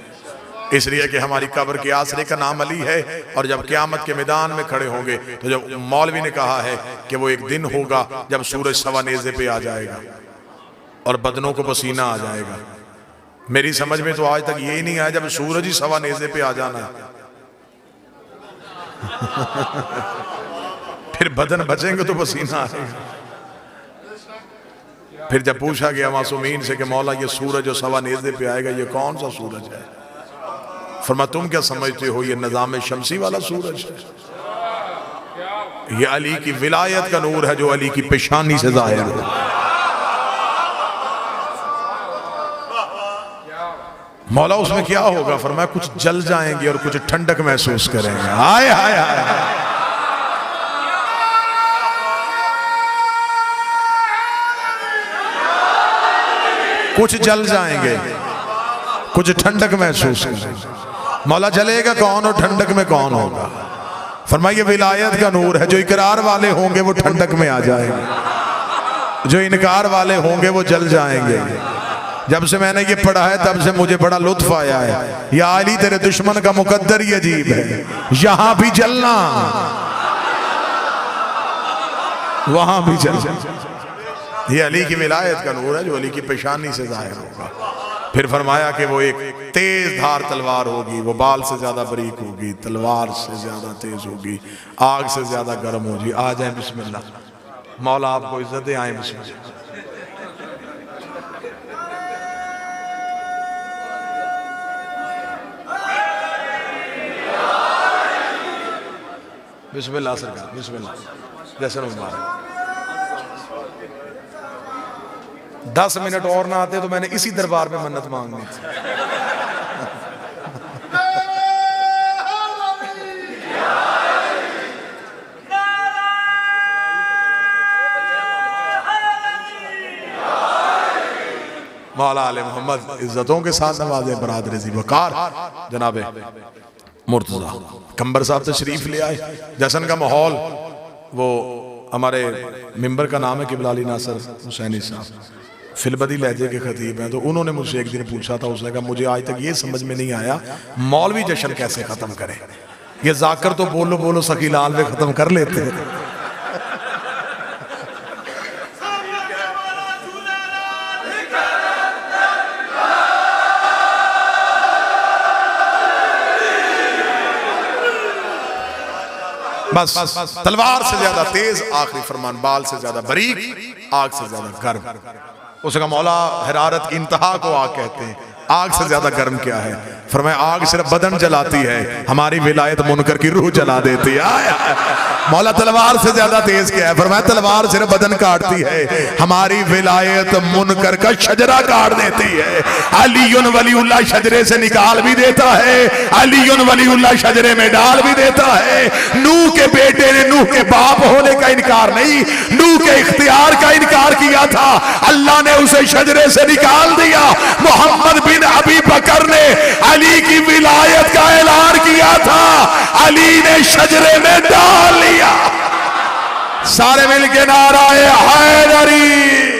इसलिए कि हमारी कब्र के आसरे का नाम अली है। और जब क़यामत के मैदान में खड़े होंगे तो जब मौलवी ने कहा है कि वो एक दिन होगा जब सूरज सवा नेज़े पे आ जाएगा और बदनों को पसीना आ जाएगा। मेरी समझ में तो आज तक यही नहीं आया जब सूरज ही सवा नेज़े पे आ जाना है फिर बदन बचेंगे तो पसीना आएगा। फिर जब पूछा गया मासूमीन से कि मौला ये सूरज जो सवा नेज़े पे आएगा ये कौन सा सूरज है, फरमा तुम क्या समझते हो ये निज़ाम शमसी वाला सूरज है, ये अली की विलायत का नूर है जो अली की पेशानी से जाहिर है। मौला उसमें क्या होगा, फरमाया कुछ जल जाएंगे और कुछ ठंडक महसूस करेंगे। हाय हाय हाय, कुछ जल जाएंगे कुछ ठंडक महसूस करेंगे। मौला जलेगा कौन और ठंडक में कौन होगा, फरमाइए विलायत का नूर है। जो इकरार वाले होंगे वो ठंडक में आ जाएंगे, जो इनकार वाले होंगे वो जल जाएंगे। जब से मैंने ये पढ़ा है तब से मुझे बड़ा लुत्फ आया है। या अली तेरे दुश्मन का मुकद्दर ही अजीब है, यहां भी जलना वहां भी जलना। ये अली की विलायत का नूर है जो अली की पेशानी से जाहिर होगा। फिर फरमाया कि वो एक तेज धार तलवार होगी, वो बाल से ज्यादा बारीक होगी, तलवार से ज्यादा तेज होगी, आग से ज्यादा गर्म होगी। आ जाए बिस्मिल्लाह, मौला आपको इज्जत दे, आए बिस्मिल्लाह। बिस्मिल्लाह सरकार, बिस्मिल्लाह। जैसे मुबारक। 10 मिनट और ना आते तो मैंने इसी दरबार में मन्नत मांगनी थी। मौला आले मोहम्मद इज्जतों के साथ नवाजे बरादर ज़ी वक़ार जनाबे मुर्तज़ा कंबर साहब तशरीफ ले आए। जश्न का माहौल, वो हमारे मिंबर का नाम है क़िबला अली नासर हुसैनी साहब, फिलबदी लहजे के खतीब हैं। तो उन्होंने मुझसे एक दिन पूछा था, उसने कहा मुझे आज तक ये समझ में नहीं आया मौलवी जश्न कैसे ख़त्म करें। ये जाकर तो बोलो बोलो सकीलाल में ख़त्म कर लेते हैं। बस तलवार से ज्यादा तेज, आखिरी फरमान बाल से ज्यादा बारीक, आग से ज्यादा गर्म। उसका मौला हरारत की इंतहा को आग कहते हैं। आग से ज्यादा गर्म क्या है, फरमाया आग सिर्फ बदन जलाती है, हमारी विलायत मुनकर की रूह जला देती है। मौला तलवार से ज्यादा तेज क्या है, फरमाया तलवार सिर्फ बदन काटती है, हमारी विलायत मुनकर का शजरा काट देती है। अलीयुन वलीउल्लाह शजरे से निकाल भी देता है, अलीयुन वलीउल्लाह शजरे में डाल भी देता है। नूह के बेटे ने नूह के बाप होने का इनकार नहीं, नूह के इख्तियार का इनकार किया था, अल्लाह ने उसे शजरे से निकाल दिया। मोहम्मद बिन अबी बकर ने अली की विलायत का ऐलान किया था, अली ने शजरे में डाल लिया। सारे मिलके नाराए हैदरी।